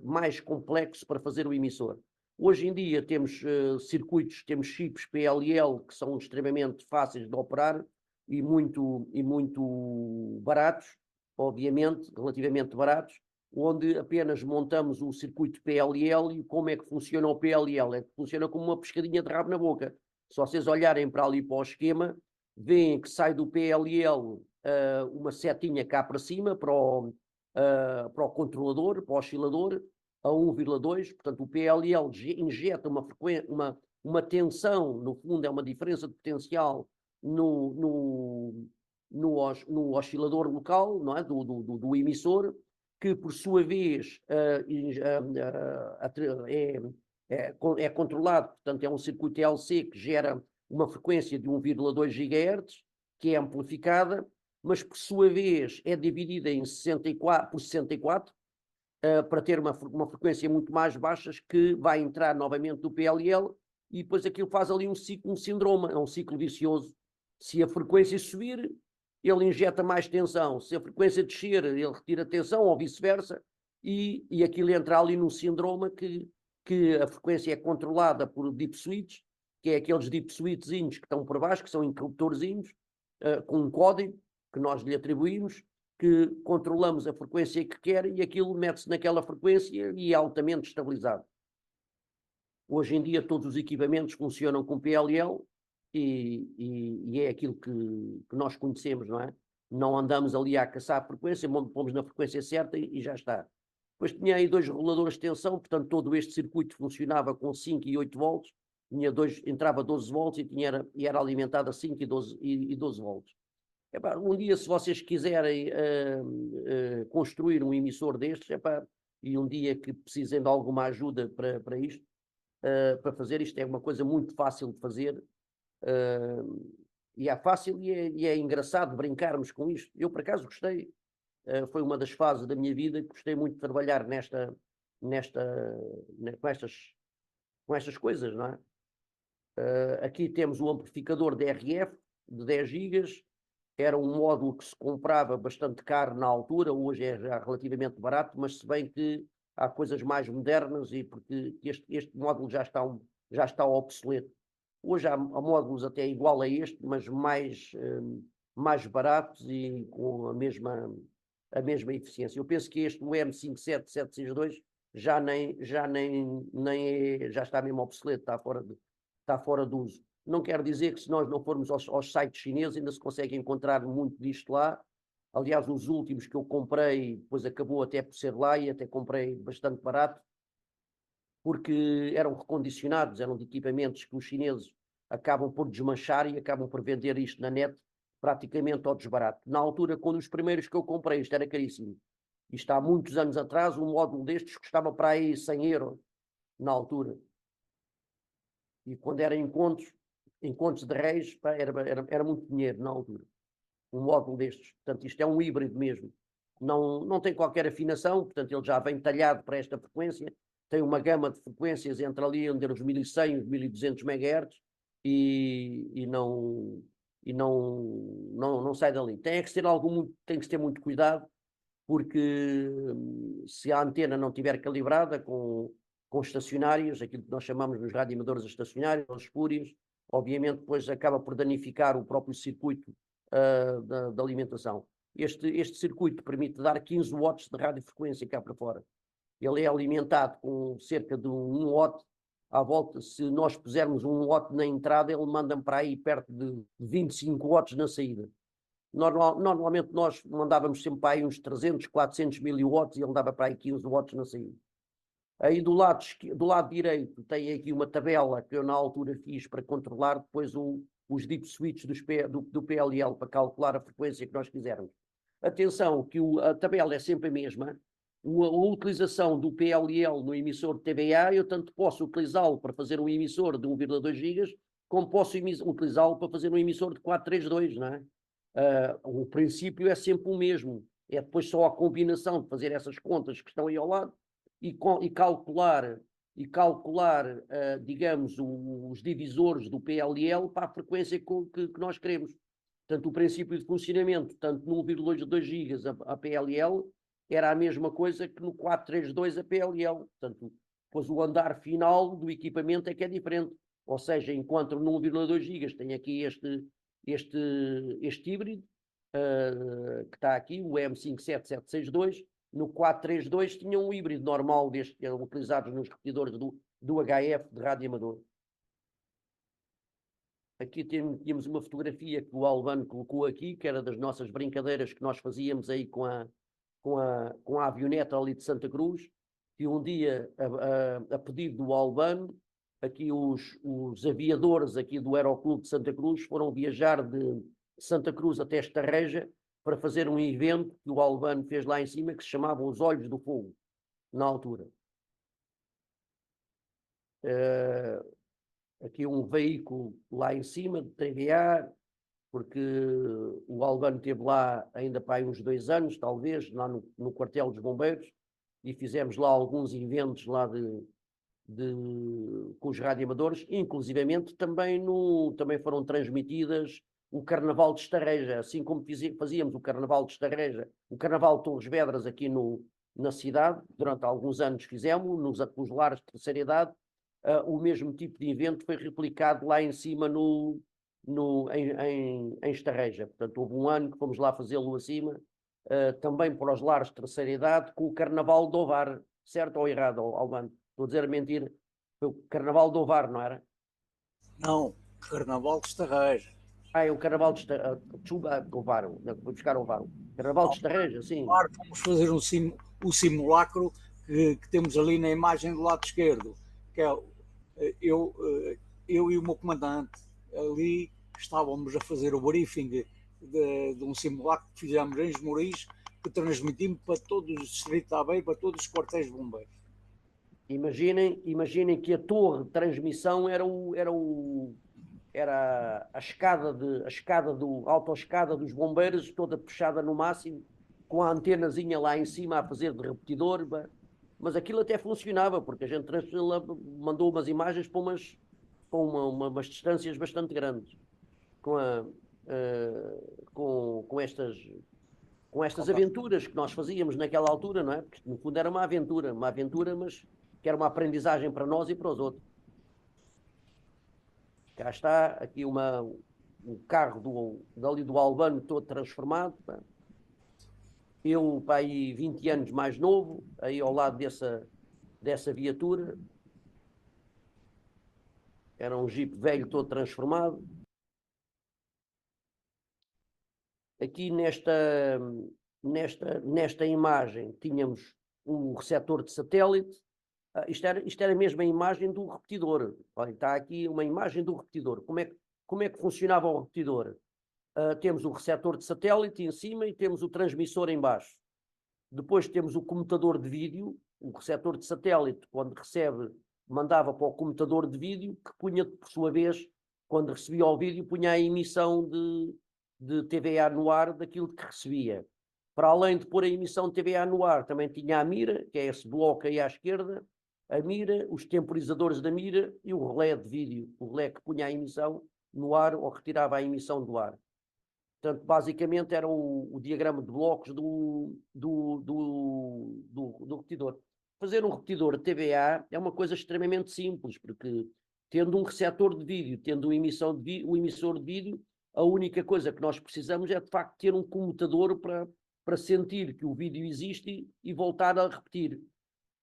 mais complexo para fazer o emissor. Hoje em dia temos circuitos, temos chips PLL que são extremamente fáceis de operar, e muito baratos, obviamente, relativamente baratos, onde apenas montamos o circuito PLL. E como é que funciona o PLL? É que funciona como uma pescadinha de rabo na boca. Se vocês olharem para ali para o esquema, veem que sai do PLL uma setinha cá para cima, para o controlador, para o oscilador, a 1,2. Portanto, o PLL injeta uma tensão, no fundo é uma diferença de potencial no oscilador local, não é? do emissor, que por sua vez é controlado. Portanto, é um circuito LC que gera uma frequência de 1,2 GHz, que é amplificada, mas por sua vez é dividida em 64 por 64, para ter uma frequência muito mais baixa, que vai entrar novamente no PLL, e depois aquilo faz ali um síndrome, é um ciclo vicioso. Se a frequência subir, ele injeta mais tensão; se a frequência descer, ele retira tensão, ou vice-versa, e aquilo entra ali num síndrome que a frequência é controlada por deep switch, que é aqueles deep switchzinhos que estão por baixo, que são interruptorzinhos, com um código que nós lhe atribuímos, que controlamos a frequência que quer, e aquilo mete-se naquela frequência e é altamente estabilizado. Hoje em dia todos os equipamentos funcionam com PLL, e é aquilo que nós conhecemos, não é? Não andamos ali a caçar a frequência, pomos na frequência certa e já está. Depois tinha aí 2 reguladores de tensão, portanto todo este circuito funcionava com 5 e 8 volts, entrava 12 volts e era alimentado a 5 e 12 volts. Um dia, se vocês quiserem construir um emissor destes, e um dia que precisem de alguma ajuda para isto, para fazer isto, é uma coisa muito fácil de fazer, e é fácil e é engraçado brincarmos com isto. Eu, por acaso, gostei. Foi uma das fases da minha vida que gostei muito de trabalhar com estas coisas, não é? Aqui temos o amplificador DRF de 10 GB. Era um módulo que se comprava bastante caro na altura, hoje é já relativamente barato, mas se bem que há coisas mais modernas, e porque este módulo já está obsoleto. Hoje há módulos até igual a este, mas mais baratos e com a mesma eficiência. Eu penso que o M57762 já está mesmo obsoleto, está fora de uso. Não quer dizer que, se nós não formos aos sites chineses, ainda se consegue encontrar muito disto lá. Aliás, os últimos que eu comprei, depois acabou até por ser lá, e até comprei bastante barato, porque eram recondicionados, eram de equipamentos que os chineses acabam por desmanchar e acabam por vender isto na net praticamente ao desbarato. Na altura, quando os primeiros que eu comprei, isto era caríssimo. Isto há muitos anos atrás, um módulo destes custava para aí 100 euros na altura. E quando eram encontros de reis, era muito dinheiro na altura. Um módulo destes. Portanto, isto é um híbrido mesmo. Não tem qualquer afinação, portanto, ele já vem talhado para esta frequência. Tem uma gama de frequências entre os 1100 e os 1200 MHz, e não sai dali. Tem que se ter muito cuidado, porque se a antena não estiver calibrada com estacionários, aquilo que nós chamamos nos radioemadores estacionários, os espúrios, obviamente depois acaba por danificar o próprio circuito da alimentação. Este circuito permite dar 15 watts de radiofrequência cá para fora. Ele é alimentado com cerca de 1 watt à volta. Se nós pusermos 1 watt na entrada, ele manda para aí perto de 25 watts na saída. Normalmente nós mandávamos sempre para aí uns 300, 400 miliwatts, e ele dava para aí 15 watts na saída. Aí do lado direito tem aqui uma tabela que eu na altura fiz para controlar depois os deep switch do PLL, para calcular a frequência que nós quisermos. Atenção que a tabela é sempre a mesma. A utilização do PLL no emissor de TBA, eu tanto posso utilizá-lo para fazer um emissor de 1,2 GB, como posso utilizá-lo para fazer um emissor de 432, não é? O princípio é sempre o mesmo. É depois só a combinação de fazer essas contas que estão aí ao lado e calcular, digamos, os divisores do PLL para a frequência que nós queremos. Portanto, o princípio de funcionamento, tanto no 1,2 GB a PLL, era a mesma coisa que no 432 a PLL. Portanto, depois o andar final do equipamento é que é diferente. Ou seja, enquanto no 1,2 GB tem aqui este híbrido, que está aqui, o M57762, no 432 tinha um híbrido normal deste, que eram utilizados nos repetidores do HF de rádio amador. Aqui tínhamos uma fotografia que o Albano colocou aqui, que era das nossas brincadeiras que nós fazíamos aí com a avioneta ali de Santa Cruz, que um dia, a pedido do Albano, aqui os aviadores aqui do Aeroclube de Santa Cruz foram viajar de Santa Cruz até Estarreja para fazer um evento que o Albano fez lá em cima, que se chamava Os Olhos do Fogo, na altura. Aqui um veículo lá em cima de TVA, porque o Albano esteve lá ainda para aí uns 2 anos, talvez, lá no quartel dos bombeiros, e fizemos lá alguns eventos lá com os radioamadores, inclusivamente também foram transmitidas o Carnaval de Estarreja, assim como fazíamos o Carnaval de Estarreja, o Carnaval de Torres Vedras aqui na cidade, durante alguns anos fizemos, nos lares de terceira idade, o mesmo tipo de evento foi replicado lá em cima em Estarreja. Portanto, houve um ano que fomos lá fazê-lo acima, também para os lares de terceira idade, com o Carnaval de Ovar, certo ou errado, Albano? Estou a dizer mentira. Foi o Carnaval de Ovar, não era? Não, Carnaval de Estarreja. É o Carnaval de Estarreja. Ovar, vou buscar Ovar. Carnaval de Estarreja, sim. Vamos fazer o simulacro que temos ali na imagem do lado esquerdo, que é eu e o meu comandante ali estávamos a fazer o briefing de um simulacro que fizemos em Esmoriz, que transmitimos para todos os distritos de Aveiro, para todos os quartéis de bombeiros. Imaginem que a torre de transmissão era a autoescada dos bombeiros, toda puxada no máximo, com a antenazinha lá em cima a fazer de repetidor, mas aquilo até funcionava, porque a gente mandou umas imagens para umas distâncias bastante grandes, com estas aventuras que nós fazíamos naquela altura, não é? Porque no fundo era uma aventura, mas que era uma aprendizagem para nós e para os outros. Cá está, aqui o carro dali do Albano todo transformado. Pá. Eu, para aí 20 anos mais novo, aí ao lado dessa viatura. Era um Jeep velho todo transformado. Aqui nesta imagem tínhamos um receptor de satélite. Isto era mesmo a imagem do repetidor. Olha, está aqui uma imagem do repetidor. Como é que funcionava o repetidor? Temos o receptor de satélite em cima e temos o transmissor em baixo. Depois temos o comutador de vídeo. O receptor de satélite, quando recebe, mandava para o comutador de vídeo, que punha, por sua vez, quando recebia o vídeo, punha a emissão de TVA no ar daquilo que recebia. Para além de pôr a emissão de TVA no ar, também tinha a mira, que é esse bloco aí à esquerda, a mira, os temporizadores da mira e o relé de vídeo, o relé que punha a emissão no ar ou retirava a emissão do ar. Portanto, basicamente era o diagrama de blocos do repetidor. Fazer um repetidor TVA é uma coisa extremamente simples, porque tendo um receptor de vídeo, tendo o emissor de vídeo, a única coisa que nós precisamos é de facto ter um comutador para sentir que o vídeo existe e voltar a repetir.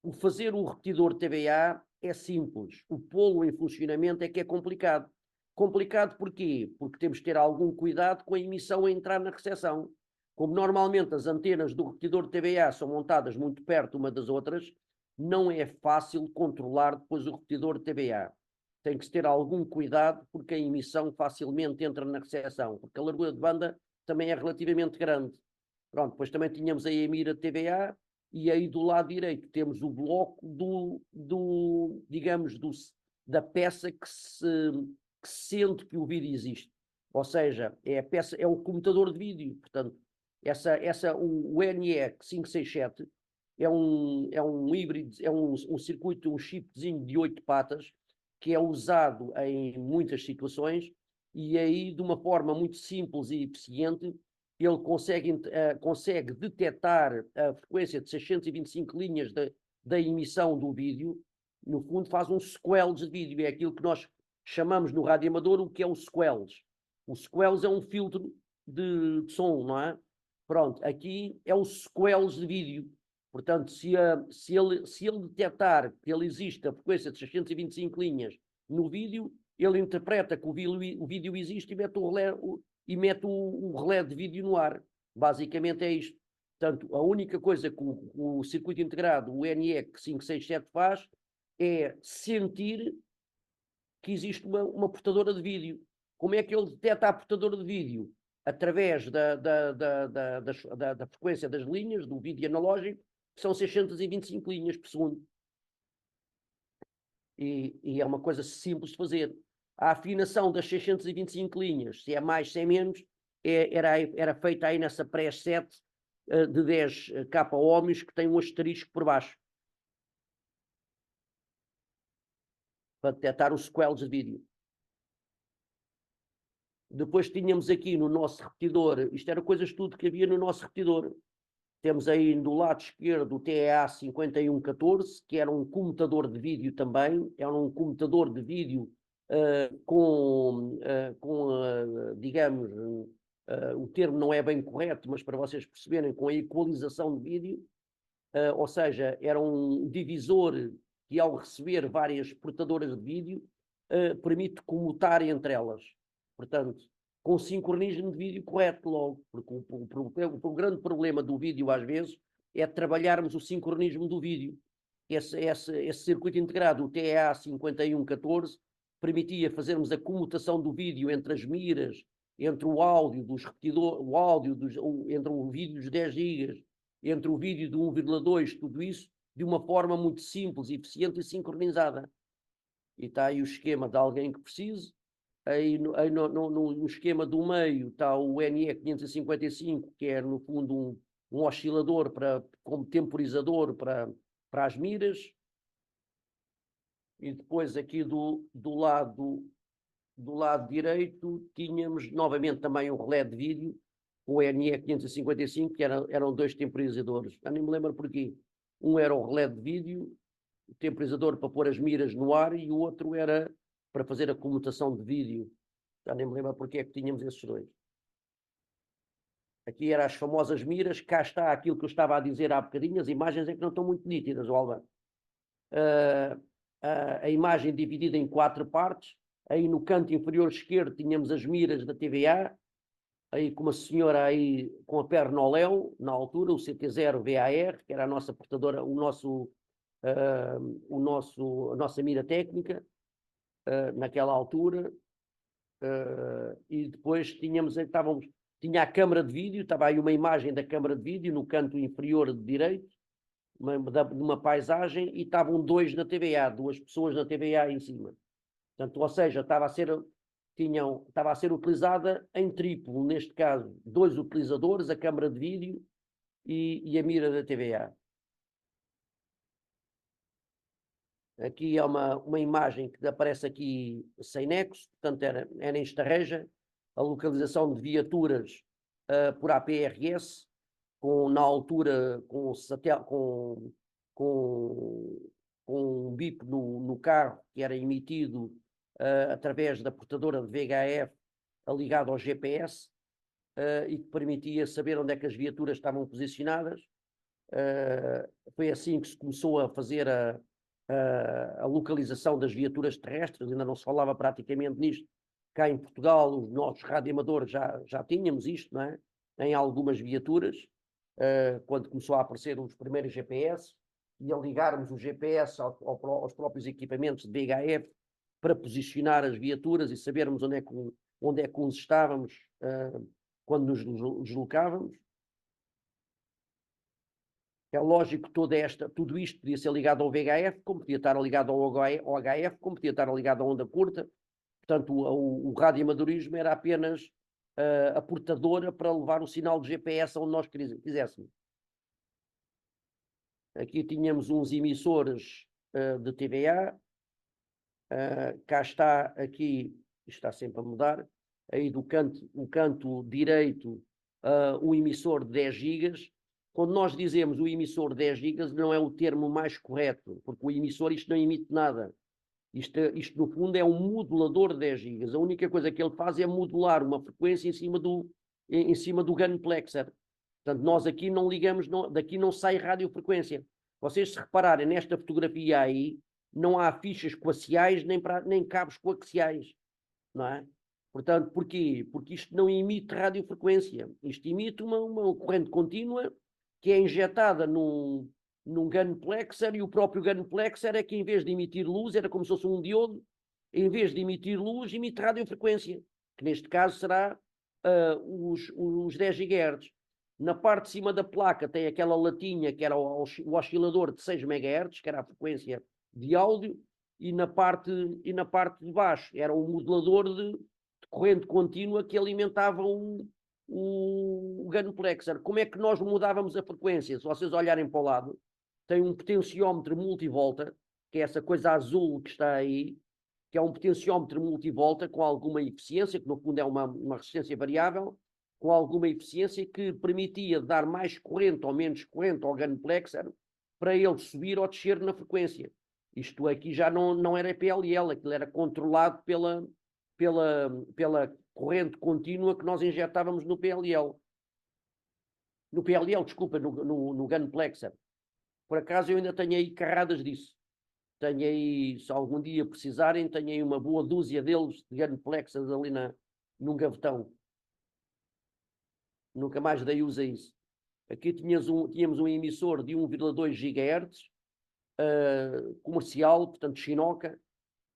O fazer um repetidor TVA é simples, o pô-lo em funcionamento é que é complicado. Complicado porquê? Porque temos que ter algum cuidado com a emissão a entrar na recepção. Como normalmente as antenas do repetidor de TVA são montadas muito perto uma das outras, não é fácil controlar depois o repetidor de TVA. Tem que se ter algum cuidado porque a emissão facilmente entra na recepção, porque a largura de banda também é relativamente grande. Pronto, depois também tínhamos aí a mira de TVA e aí do lado direito temos o bloco da peça que sente que o vídeo existe. Ou seja, é o computador de vídeo. Portanto, o NE567 é um híbrido, é um circuito, um chipzinho de 8 patas que é usado em muitas situações e aí de uma forma muito simples e eficiente ele consegue detectar a frequência de 625 linhas da emissão do vídeo. No fundo faz um squelch de vídeo, é aquilo que nós chamamos no rádio amador o que é o squelch. O Squelch é um filtro de som, não é? Pronto, aqui é o Squelch de vídeo. Portanto, se ele detectar que ele existe a frequência de 625 linhas no vídeo, ele interpreta que o vídeo existe e mete o relé de vídeo no ar. Basicamente é isto. Portanto, a única coisa que o circuito integrado, o NEC 567 faz, é sentir que existe uma portadora de vídeo. Como é que ele detecta a portadora de vídeo? Através da frequência das linhas, do vídeo analógico, que são 625 linhas por segundo. E é uma coisa simples de fazer. A afinação das 625 linhas, se é mais, se é menos, era feita aí nessa preset de 10 K ohms que tem um asterisco por baixo. Para detectar os squelch de vídeo. Depois tínhamos aqui no nosso repetidor, isto era coisas tudo que havia no nosso repetidor. Temos aí do lado esquerdo o TEA 5114, que era um comutador de vídeo também, era um comutador de vídeo digamos, o termo não é bem correto, mas para vocês perceberem, com a equalização de vídeo, ou seja, era um divisor que ao receber várias portadoras de vídeo, permite comutar entre elas. Portanto, com sincronismo de vídeo correto logo, porque o grande problema do vídeo às vezes é trabalharmos o sincronismo do vídeo. Esse circuito integrado, o TEA 5114, permitia fazermos a comutação do vídeo entre as miras, entre o áudio dos repetidores, entre o vídeo dos 10 GB, entre o vídeo de 1,2, tudo isso, de uma forma muito simples, eficiente e sincronizada. E está aí o esquema de alguém que precise. Aí no esquema do meio está o NE 555, que é no fundo um oscilador como temporizador para as miras. E depois aqui do lado direito tínhamos novamente também um relé de vídeo, o NE 555, que eram dois temporizadores. Eu nem me lembro porquê. Um era o relé de vídeo, o temporizador para pôr as miras no ar, e o outro era para fazer a comutação de vídeo. Já nem me lembro porque é que tínhamos esses dois. Aqui eram as famosas miras, cá está aquilo que eu estava a dizer há bocadinho, as imagens é que não estão muito nítidas, Alba. A imagem dividida em 4 partes, aí no canto inferior esquerdo tínhamos as miras da TVA, aí com uma senhora aí com a perna ao léu, na altura, o CT0VAR, que era a nossa portadora, a nossa mira técnica, naquela altura. E depois tinha a câmara de vídeo, estava aí uma imagem da câmara de vídeo no canto inferior direito, de uma paisagem, e estavam dois na TVA, 2 pessoas na TVA em cima. Portanto, ou seja, estava a ser utilizada em triplo, neste caso, 2 utilizadores, a câmara de vídeo e a mira da TVA. Aqui é uma imagem que aparece aqui sem nexo, portanto era em Estarreja, a localização de viaturas por APRS, na altura com um bip no carro que era emitido através da portadora de VHF ligado ao GPS e que permitia saber onde é que as viaturas estavam posicionadas. Foi assim que se começou a fazer a localização das viaturas terrestres, ainda não se falava praticamente nisto. Cá em Portugal, os nossos radioamadores já tínhamos isto, não é? Em algumas viaturas, quando começou a aparecer os primeiros GPS, e a ligarmos o GPS aos próprios equipamentos de VHF para posicionar as viaturas e sabermos onde é que uns estávamos quando nos deslocávamos. É lógico que tudo isto podia ser ligado ao VHF, como podia estar ligado ao HF, como podia estar ligado à onda curta. Portanto, o radioamadorismo era apenas a portadora para levar o sinal de GPS onde nós quiséssemos. Aqui tínhamos uns emissores de TVA. Cá está, aqui, está sempre a mudar, aí do canto direito, um emissor de 10 GB. Quando nós dizemos o emissor 10 GB, não é o termo mais correto, porque o emissor isto não emite nada. Isto, no fundo, é um modulador de 10 gigas. A única coisa que ele faz é modular uma frequência em cima do gunplexer. Portanto, nós aqui não ligamos, daqui não sai radiofrequência. Vocês, se repararem nesta fotografia aí, não há fichas coaxiais nem cabos coaxiais, não é? Portanto, porquê? Porque isto não emite radiofrequência. Isto emite uma corrente contínua que é injetada num gunplexer, e o próprio gunplexer é que, em vez de emitir luz, era como se fosse um diodo, em vez de emitir luz, emite radiofrequência, que neste caso será os 10 GHz. Na parte de cima da placa tem aquela latinha que era o oscilador de 6 MHz, que era a frequência de áudio, e na parte de baixo era um modulador de corrente contínua que alimentava o gunplexer. Como é que nós mudávamos a frequência? Se vocês olharem para o lado, tem um potenciómetro multivolta, que é essa coisa azul que está aí, que é um potenciómetro multivolta com alguma eficiência, que no fundo é uma resistência variável, com alguma eficiência que permitia dar mais corrente ou menos corrente ao gunplexer para ele subir ou descer na frequência. Isto aqui já não era PLL, aquilo era controlado pela corrente contínua que nós injetávamos no PLL. No PLL, desculpa, no gunplexer. Por acaso eu ainda tenho aí carradas disso. Tenho aí, se algum dia precisarem, tenho aí uma boa dúzia deles de gunplexers ali num gavetão. Nunca mais dei uso a isso. Aqui tínhamos um emissor de 1,2 GHz, comercial, portanto chinoca,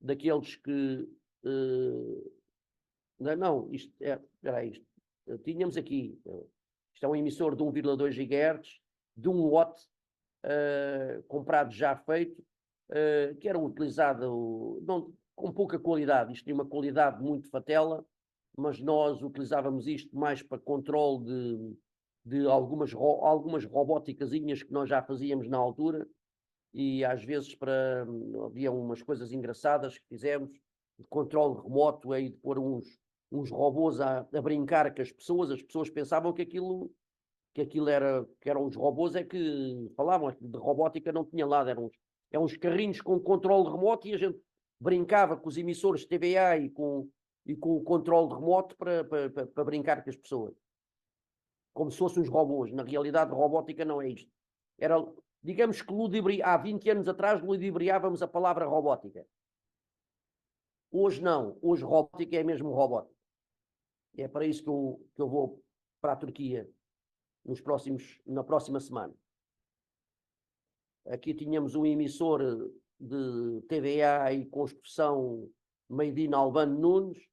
daqueles que... não, isto é... Espera aí, tínhamos aqui... Isto é um emissor de 1,2 GHz, de 1 watt, comprado já feito, que era utilizado com pouca qualidade. Isto tinha uma qualidade muito fatela, mas nós utilizávamos isto mais para controle de algumas robóticazinhas que nós já fazíamos na altura, e às vezes havia umas coisas engraçadas que fizemos, de controle remoto, aí de pôr uns robôs a brincar com as pessoas pensavam que aquilo eram os robôs, é que falavam, de robótica não tinha lá, eram uns carrinhos com controle remoto, e a gente brincava com os emissores de TVA e com o controle remoto para brincar com as pessoas. Como se fossem os robôs. Na realidade, robótica não é isto. Digamos que há 20 anos atrás ludibriávamos a palavra robótica. Hoje não. Hoje robótica é mesmo robótica. E é para isso que eu vou para a Turquia na próxima semana. Aqui tínhamos um emissor de TVA e construção made in Albano Nunes,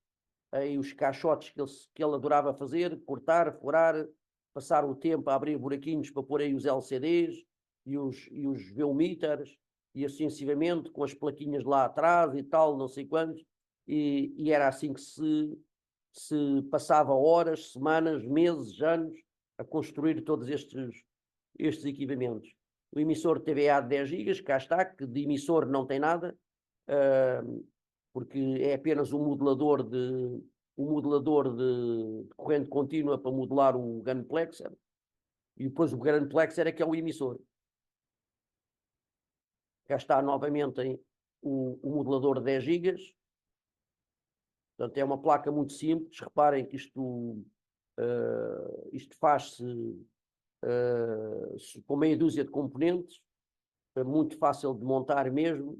aí os caixotes que ele adorava fazer, cortar, furar, passar o tempo a abrir buraquinhos para pôr aí os LCDs e os VU-meters, e assim sucessivamente, com as plaquinhas lá atrás e tal, não sei quantos, e era assim que se passava horas, semanas, meses, anos, a construir todos estes equipamentos. O emissor TVA de 10 GB, cá está, que de emissor não tem nada, porque é apenas um modulador de corrente contínua para modular o gunplexer, e depois o gunplexer é que é o emissor. Cá está novamente o modulador de 10 GB. Portanto, é uma placa muito simples. Reparem que isto faz-se com meia dúzia de componentes, é muito fácil de montar mesmo,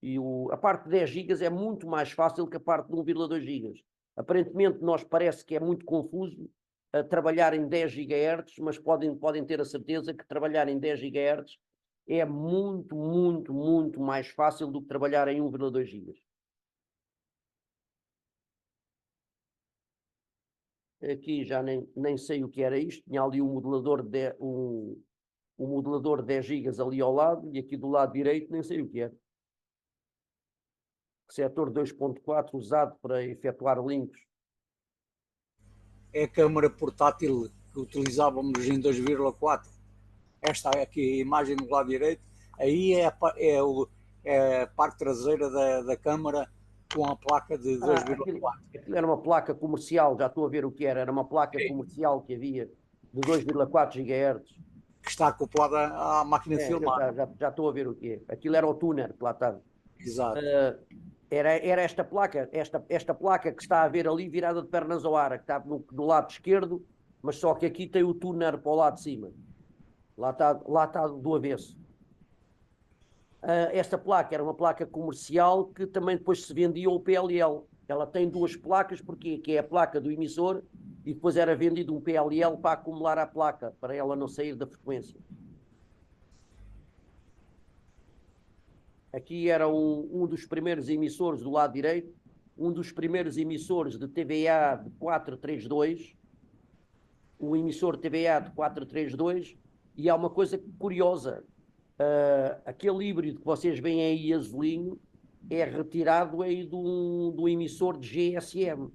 e a parte de 10 GB é muito mais fácil que a parte de 1,2 GB. Aparentemente nós parece que é muito confuso trabalhar em 10 GHz, mas podem ter a certeza que trabalhar em 10 GHz é muito, muito, muito mais fácil do que trabalhar em 1,2 GB. Aqui já nem sei o que era isto, tinha ali um modulador de 10 GB ali ao lado, e aqui do lado direito nem sei o que era. Setor 2.4 usado para efetuar links. É a câmara portátil que utilizávamos em 2,4. Esta aqui é a imagem do lado direito. Aí é a parte traseira da câmara com a placa de 2,4. Aquilo era uma placa comercial, já estou a ver o que era. Era uma placa comercial que havia de 2,4 GHz. Que está acoplada à máquina de filmar. Já estou a ver o que é. Aquilo era o tuner que lá estava. Exato. Era esta placa que está a ver ali virada de pernas ao ar, que está no lado esquerdo, mas só que aqui tem o tuner para o lado de cima. Lá está do avesso. Esta placa era uma placa comercial que também depois se vendia ao PLL. Ela tem duas placas, porque que é a placa do emissor e depois era vendido um PLL para acumular a placa, para ela não sair da frequência. Aqui era um dos primeiros emissores do lado direito, um dos primeiros emissores de TVA de 432, um emissor TVA de 432, e há uma coisa curiosa, aquele híbrido que vocês veem aí azulinho é retirado aí do emissor de GSM,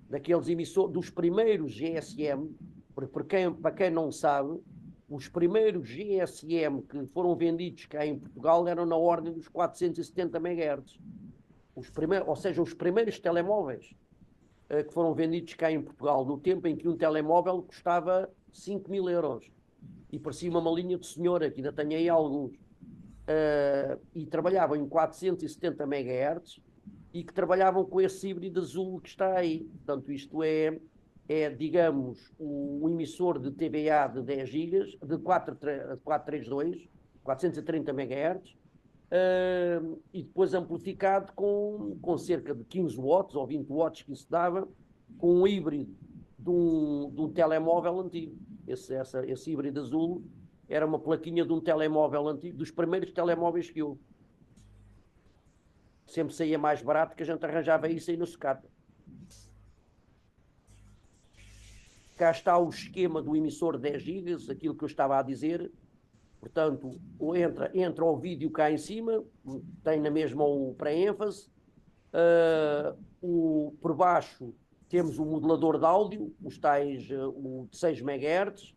daqueles emissores, dos primeiros GSM, porque para quem não sabe, os primeiros GSM que foram vendidos cá em Portugal eram na ordem dos 470 MHz. Ou seja, os primeiros telemóveis que foram vendidos cá em Portugal, no tempo em que um telemóvel custava 5.000 euros. E parecia uma malinha de senhora, que ainda tenho aí alguns. E trabalhavam em 470 MHz e que trabalhavam com esse híbrido azul que está aí. Portanto, isto é digamos, um emissor de TVA de 10 GB, de 432, 430 MHz, e depois amplificado com cerca de 15 watts ou 20 watts que isso dava, com um híbrido de um telemóvel antigo. Esse híbrido azul era uma plaquinha de um telemóvel antigo, dos primeiros telemóveis que houve. Sempre saía mais barato, que a gente arranjava isso aí no sucata. Cá está o esquema do emissor 10 GB, aquilo que eu estava a dizer. Portanto, entra o vídeo cá em cima, tem na mesma o pré-ênfase. Por baixo temos o modulador de áudio, os tais o de 6 MHz.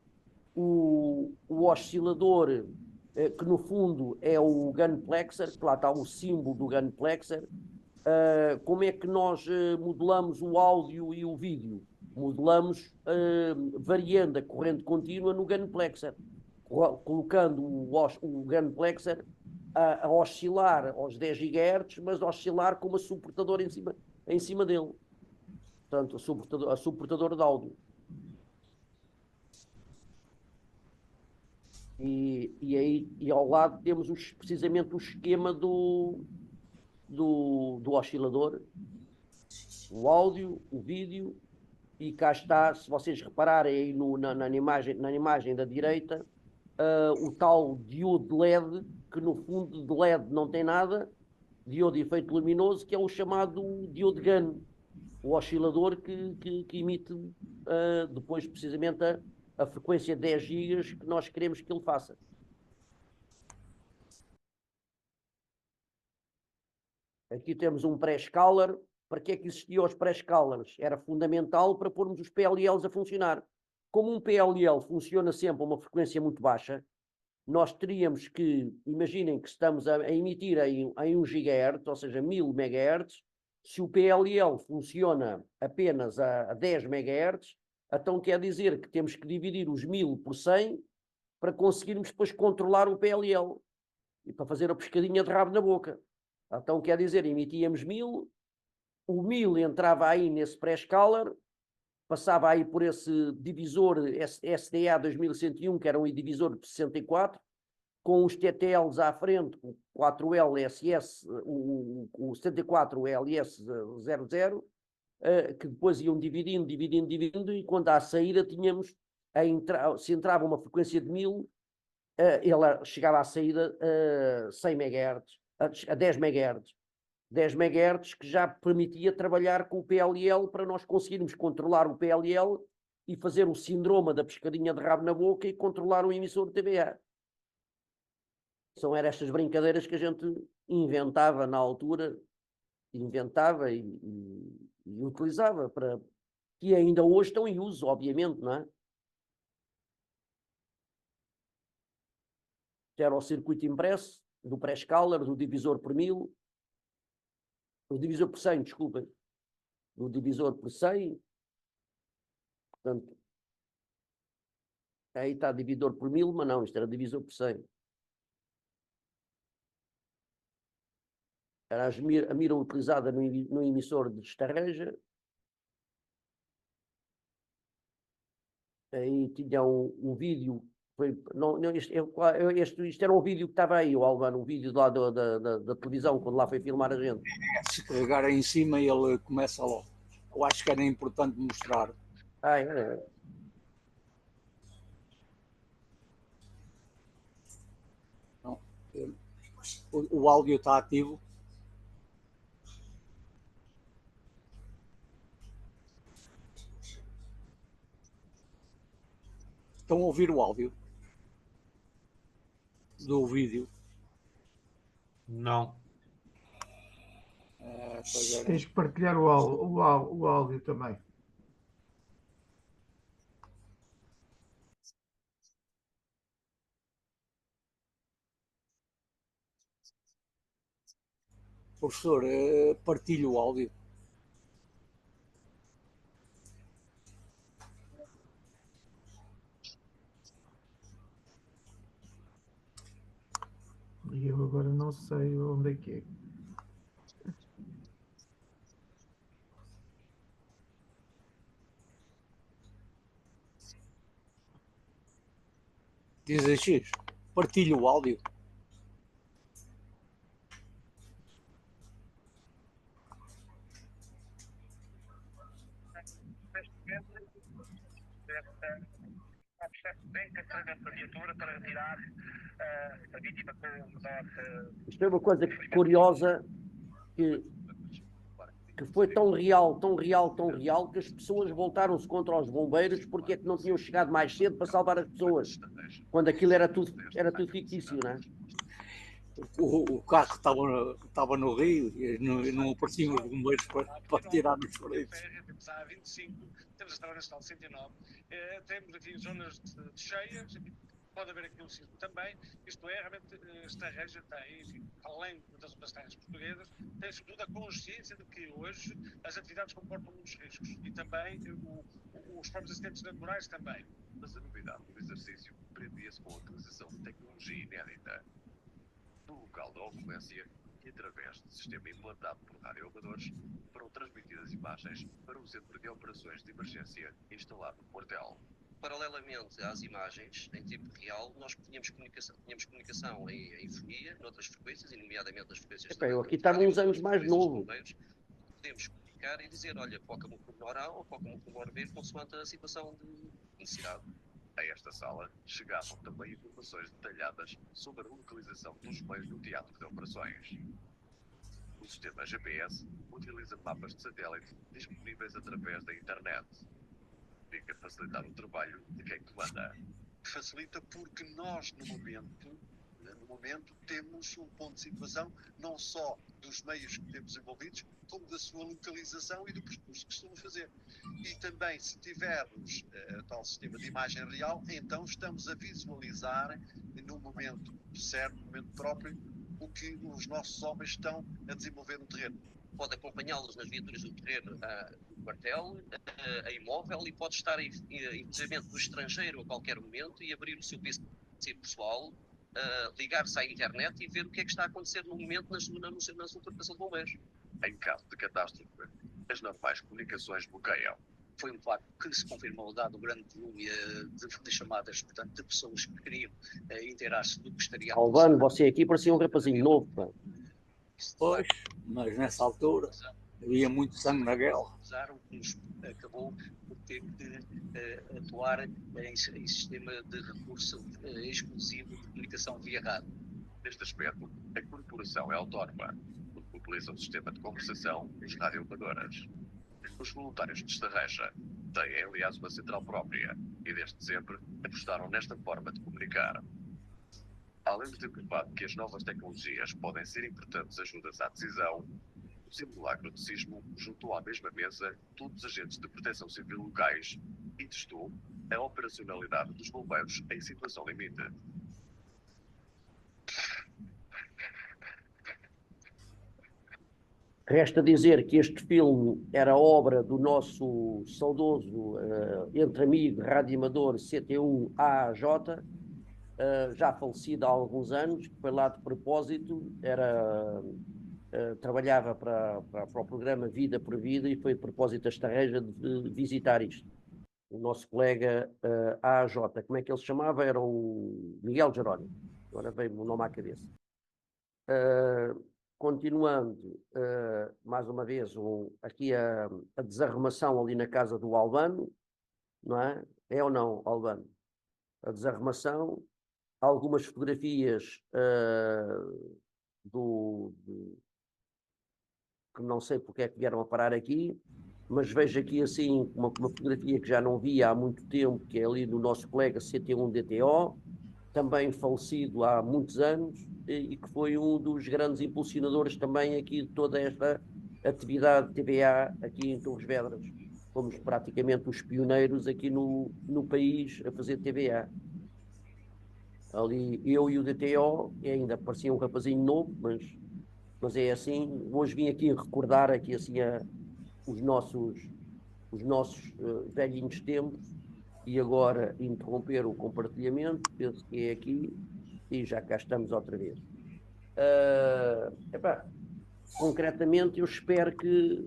O oscilador, que no fundo é o Gunplexer, que lá está o símbolo do Gunplexer. Como é que nós modelamos o áudio e o vídeo? Modelamos variando a corrente contínua no Gunplexer, colocando o Gunplexer a oscilar aos 10 GHz, mas a oscilar com uma suportadora em cima dele. Portanto, a suportadora de áudio. E ao lado temos precisamente o esquema do oscilador, o áudio, o vídeo, e cá está, se vocês repararem aí na imagem da direita, o tal diodo LED, que no fundo de LED não tem nada, diodo de efeito luminoso, que é o chamado diodo GAN, o oscilador que emite depois precisamente a frequência 10 GB que nós queremos que ele faça. Aqui temos um pré-scaler. Para que é que existiam os pré-scalers? Era fundamental para pormos os PLLs a funcionar. Como um PLL funciona sempre a uma frequência muito baixa, nós teríamos que, imaginem que estamos a emitir em 1 GHz, ou seja, 1000 MHz, se o PLL funciona apenas a 10 MHz, então quer dizer que temos que dividir os 1000 por 100 para conseguirmos depois controlar o PLL e para fazer a pescadinha de rabo na boca. Então quer dizer, emitíamos 1000, o 1000 entrava aí nesse pré-scaler, passava aí por esse divisor SDA 2101, que era um divisor de 64, com os TTLs à frente, o 4LSS, o 74LS00, que depois iam dividindo, e quando à saída tínhamos, se entrava uma frequência de 1000, ela chegava à saída a 100 MHz, a 10 MHz. 10 MHz que já permitia trabalhar com o PLL para nós conseguirmos controlar o PLL e fazer o síndrome da pescadinha de rabo na boca e controlar o emissor de TVA. Eram estas brincadeiras que a gente inventava na altura, inventava e utilizava, que ainda hoje estão em uso, obviamente, não é? Era o circuito impresso, do pré-scaler, do divisor por 1000, do divisor por 100, desculpem, do divisor por 100, portanto, aí está divisor por 1000, mas não, isto era divisor por 100. Era a mira utilizada no emissor de Estarreja. Aí tinha um vídeo. Isto era um vídeo que estava aí, o Albano, um vídeo lá da televisão, quando lá foi filmar a gente. Se carregar em cima, ele começa logo. Eu acho que era importante mostrar. Não, o áudio está ativo. Estão a ouvir o áudio do vídeo? Não. Tens que partilhar o áudio também. Professor, partilhe o áudio. E eu agora não sei onde é que é. Diz a X, partilhe o áudio. Para retirar a vítima com o menor. Isto é uma coisa curiosa que foi tão real, que as pessoas voltaram-se contra os bombeiros porque é que não tinham chegado mais cedo para salvar as pessoas, quando aquilo era tudo fictício, não é? O carro estava no rio e não apareciam os bombeiros para tirar os feridos. Temos a 25, temos a Estrada Nacional 109, temos aqui zonas de cheias, pode haver aqui um sismo também. Isto é, realmente, esta região tem, enfim, além das terras portuguesas, tem sobretudo a consciência de que hoje as atividades comportam muitos riscos e também os próprios acidentes naturais também. Mas a novidade do exercício prendia-se com a utilização de tecnologia inédita. No local da ocorrência e através de sistema implantado por radioamadores, foram transmitidas imagens para o Centro de Operações de Emergência instalado no quartel. Paralelamente às imagens, em tempo real, nós tínhamos comunicação em fonia, noutras frequências, e nomeadamente as frequências... Eu aqui estava uns anos mais novo. Podemos comunicar e dizer, olha, foca-me o pormenor A ou foca-me o pormenor B, consoante a situação de necessidade. A esta sala chegavam também informações detalhadas sobre a localização dos meios no teatro de operações. O sistema GPS utiliza mapas de satélite disponíveis através da internet. Fica facilitar o trabalho de quem comanda. Facilita porque nós, no momento, temos um ponto de situação não só dos meios que temos envolvidos, como da sua localização e do percurso que estão a fazer. E também, se tivermos tal sistema de imagem real, então estamos a visualizar no momento certo, no momento próprio, o que os nossos homens estão a desenvolver no terreno. Pode acompanhá-los nas viaturas do terreno do quartel, a imóvel, e pode estar inclusive do estrangeiro a qualquer momento e abrir o seu PC pessoal, ligar-se à internet e ver o que é que está a acontecer no momento na sua corporação de bombeiros. Em caso de catástrofe, as normais comunicações bloqueiam. Foi um facto que se confirmou, dado o grande volume de chamadas, portanto, de pessoas que queriam inteirar-se do que estaria a acontecer. Albano, você aqui parecia um rapazinho novo, pá. Pois, mas nessa altura havia muito sangue na guerra. O que nos acabou por ter de atuar em sistema de recurso exclusivo de comunicação via rádio. Neste aspecto, a corporação é autónoma, porque utiliza o sistema de conversação e as radioamadoras. Os voluntários de Estarreja têm, aliás, uma central própria e, desde sempre, apostaram nesta forma de comunicar. Além de ter provado que as novas tecnologias podem ser importantes ajudas à decisão, o simulacro de sismo juntou à mesma mesa todos os agentes de proteção civil locais e testou a operacionalidade dos bombeiros em situação limite. Resta dizer que este filme era obra do nosso saudoso entre amigo radioamador CT1AJ, já falecido há alguns anos, que foi lá de propósito, era trabalhava para o programa Vida por Vida e foi de propósito a Estarreja de visitar isto. O nosso colega AJ, como é que ele se chamava? Era o Miguel Jerónimo. Agora veio-me o nome à cabeça. Continuando, mais uma vez, aqui a desarrumação ali na casa do Albano, não é? É ou não, Albano? A desarrumação, algumas fotografias que não sei porque é que vieram a parar aqui, mas vejo aqui assim uma fotografia que já não via há muito tempo, que é ali do nosso colega CT1DTO, também falecido há muitos anos, e que foi um dos grandes impulsionadores também aqui de toda esta atividade TVA aqui em Torres Vedras. Fomos praticamente os pioneiros aqui no país a fazer TVA. Ali eu e o DTO, ainda parecia um rapazinho novo, mas é assim. Hoje vim aqui recordar aqui assim os nossos velhinhos tempos e agora interromper o compartilhamento, penso que é aqui, e já cá estamos outra vez. Concretamente, eu espero que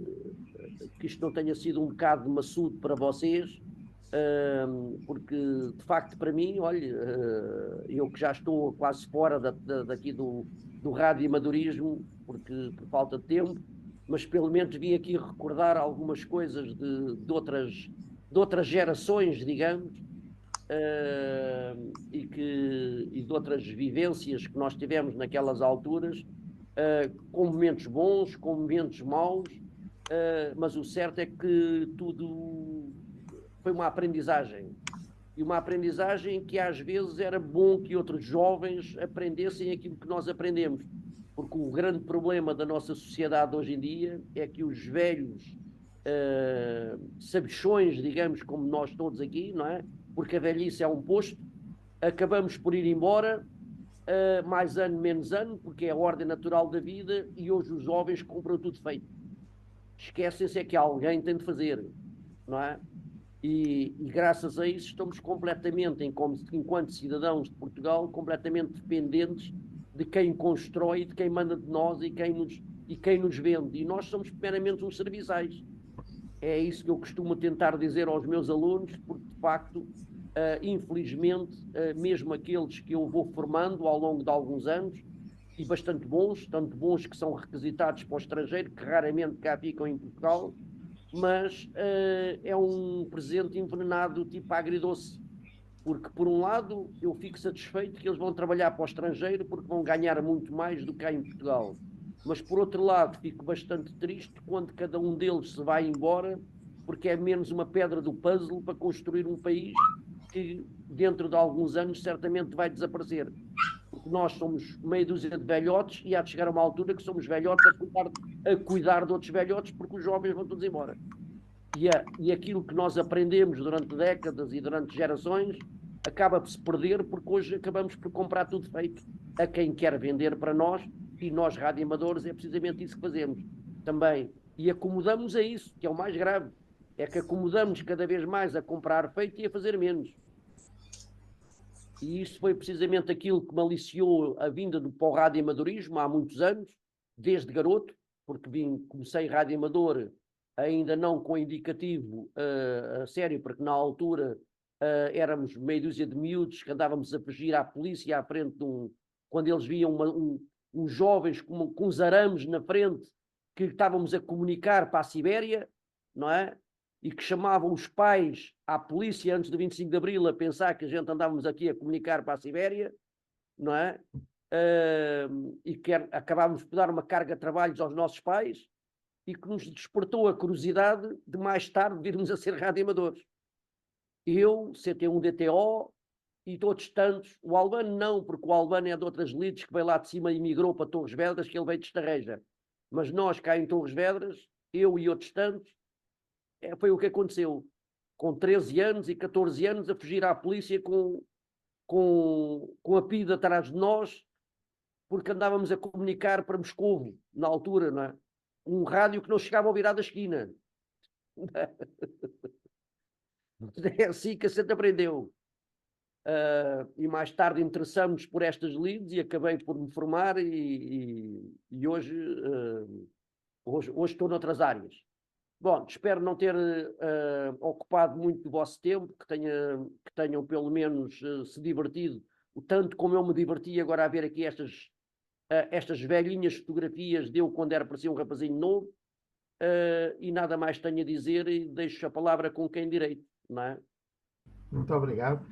isto não tenha sido um bocado maçudo para vocês, porque de facto para mim, olha, eu que já estou quase fora daqui do radioamadorismo, porque por falta de tempo, mas pelo menos vim aqui recordar algumas coisas de outras gerações, digamos, e de outras vivências que nós tivemos naquelas alturas, com momentos bons, com momentos maus, mas o certo é que tudo foi uma aprendizagem. E uma aprendizagem que às vezes era bom que outros jovens aprendessem aquilo que nós aprendemos. Porque o grande problema da nossa sociedade hoje em dia é que os velhos sabichões, digamos, como nós todos aqui, não é? Porque a velhice é um posto, acabamos por ir embora, mais ano, menos ano, porque é a ordem natural da vida, e hoje os jovens compram tudo feito. Esquecem-se é que alguém tem de fazer, não é? E graças a isso estamos completamente, enquanto cidadãos de Portugal, completamente dependentes de quem constrói, de quem manda de nós e quem nos vende. E nós somos primeiramente uns serviçais. É isso que eu costumo tentar dizer aos meus alunos, porque de facto, infelizmente, mesmo aqueles que eu vou formando ao longo de alguns anos, e bastante bons, tanto bons que são requisitados para o estrangeiro, que raramente cá ficam em Portugal, mas é um presente envenenado tipo agridoce, porque por um lado eu fico satisfeito que eles vão trabalhar para o estrangeiro porque vão ganhar muito mais do que cá em Portugal, mas por outro lado fico bastante triste quando cada um deles se vai embora, porque é menos uma pedra do puzzle para construir um país que dentro de alguns anos certamente vai desaparecer. Porque nós somos meia dúzia de velhotes e há de chegar a uma altura que somos velhotes a cuidar de outros velhotes, porque os jovens vão todos embora. E aquilo que nós aprendemos durante décadas e durante gerações acaba por se perder, porque hoje acabamos por comprar tudo feito a quem quer vender para nós, e nós, radioamadores, é precisamente isso que fazemos também. E acomodamos a isso, que é o mais grave, é que acomodamos cada vez mais a comprar feito e a fazer menos. E isso foi precisamente aquilo que me aliciou a vinda para o radioamadorismo há muitos anos, desde garoto, porque comecei radioamador ainda não com indicativo a sério, porque na altura éramos meia dúzia de miúdos que andávamos a fugir à polícia à frente quando eles viam uns jovens com uns arames na frente que estávamos a comunicar para a Sibéria, não é? E que chamavam os pais à polícia antes do 25 de Abril a pensar que a gente andávamos aqui a comunicar para a Sibéria, não é? E que acabávamos por dar uma carga de trabalhos aos nossos pais e que nos despertou a curiosidade de mais tarde virmos a ser radioamadores. Eu, CT1DTO e todos tantos, o Albano não, porque o Albano é de outras lides que veio lá de cima e migrou para Torres Vedras, que ele veio de Estarreja. Mas nós cá em Torres Vedras, eu e outros tantos, foi o que aconteceu. Com 13 anos e 14 anos a fugir à polícia com a PIDE atrás de nós, porque andávamos a comunicar para Moscovo, na altura, não é? Um rádio que não chegava ao virar da esquina. É assim que a gente aprendeu. e mais tarde interessamos por estas leads e acabei por me formar e hoje estou noutras áreas. Bom, espero não ter ocupado muito do vosso tempo, que tenham pelo menos se divertido o tanto como eu me diverti agora a ver aqui estas velhinhas fotografias de eu quando era para ser um rapazinho novo, e nada mais tenho a dizer e deixo a palavra com quem direito, não é? Muito obrigado.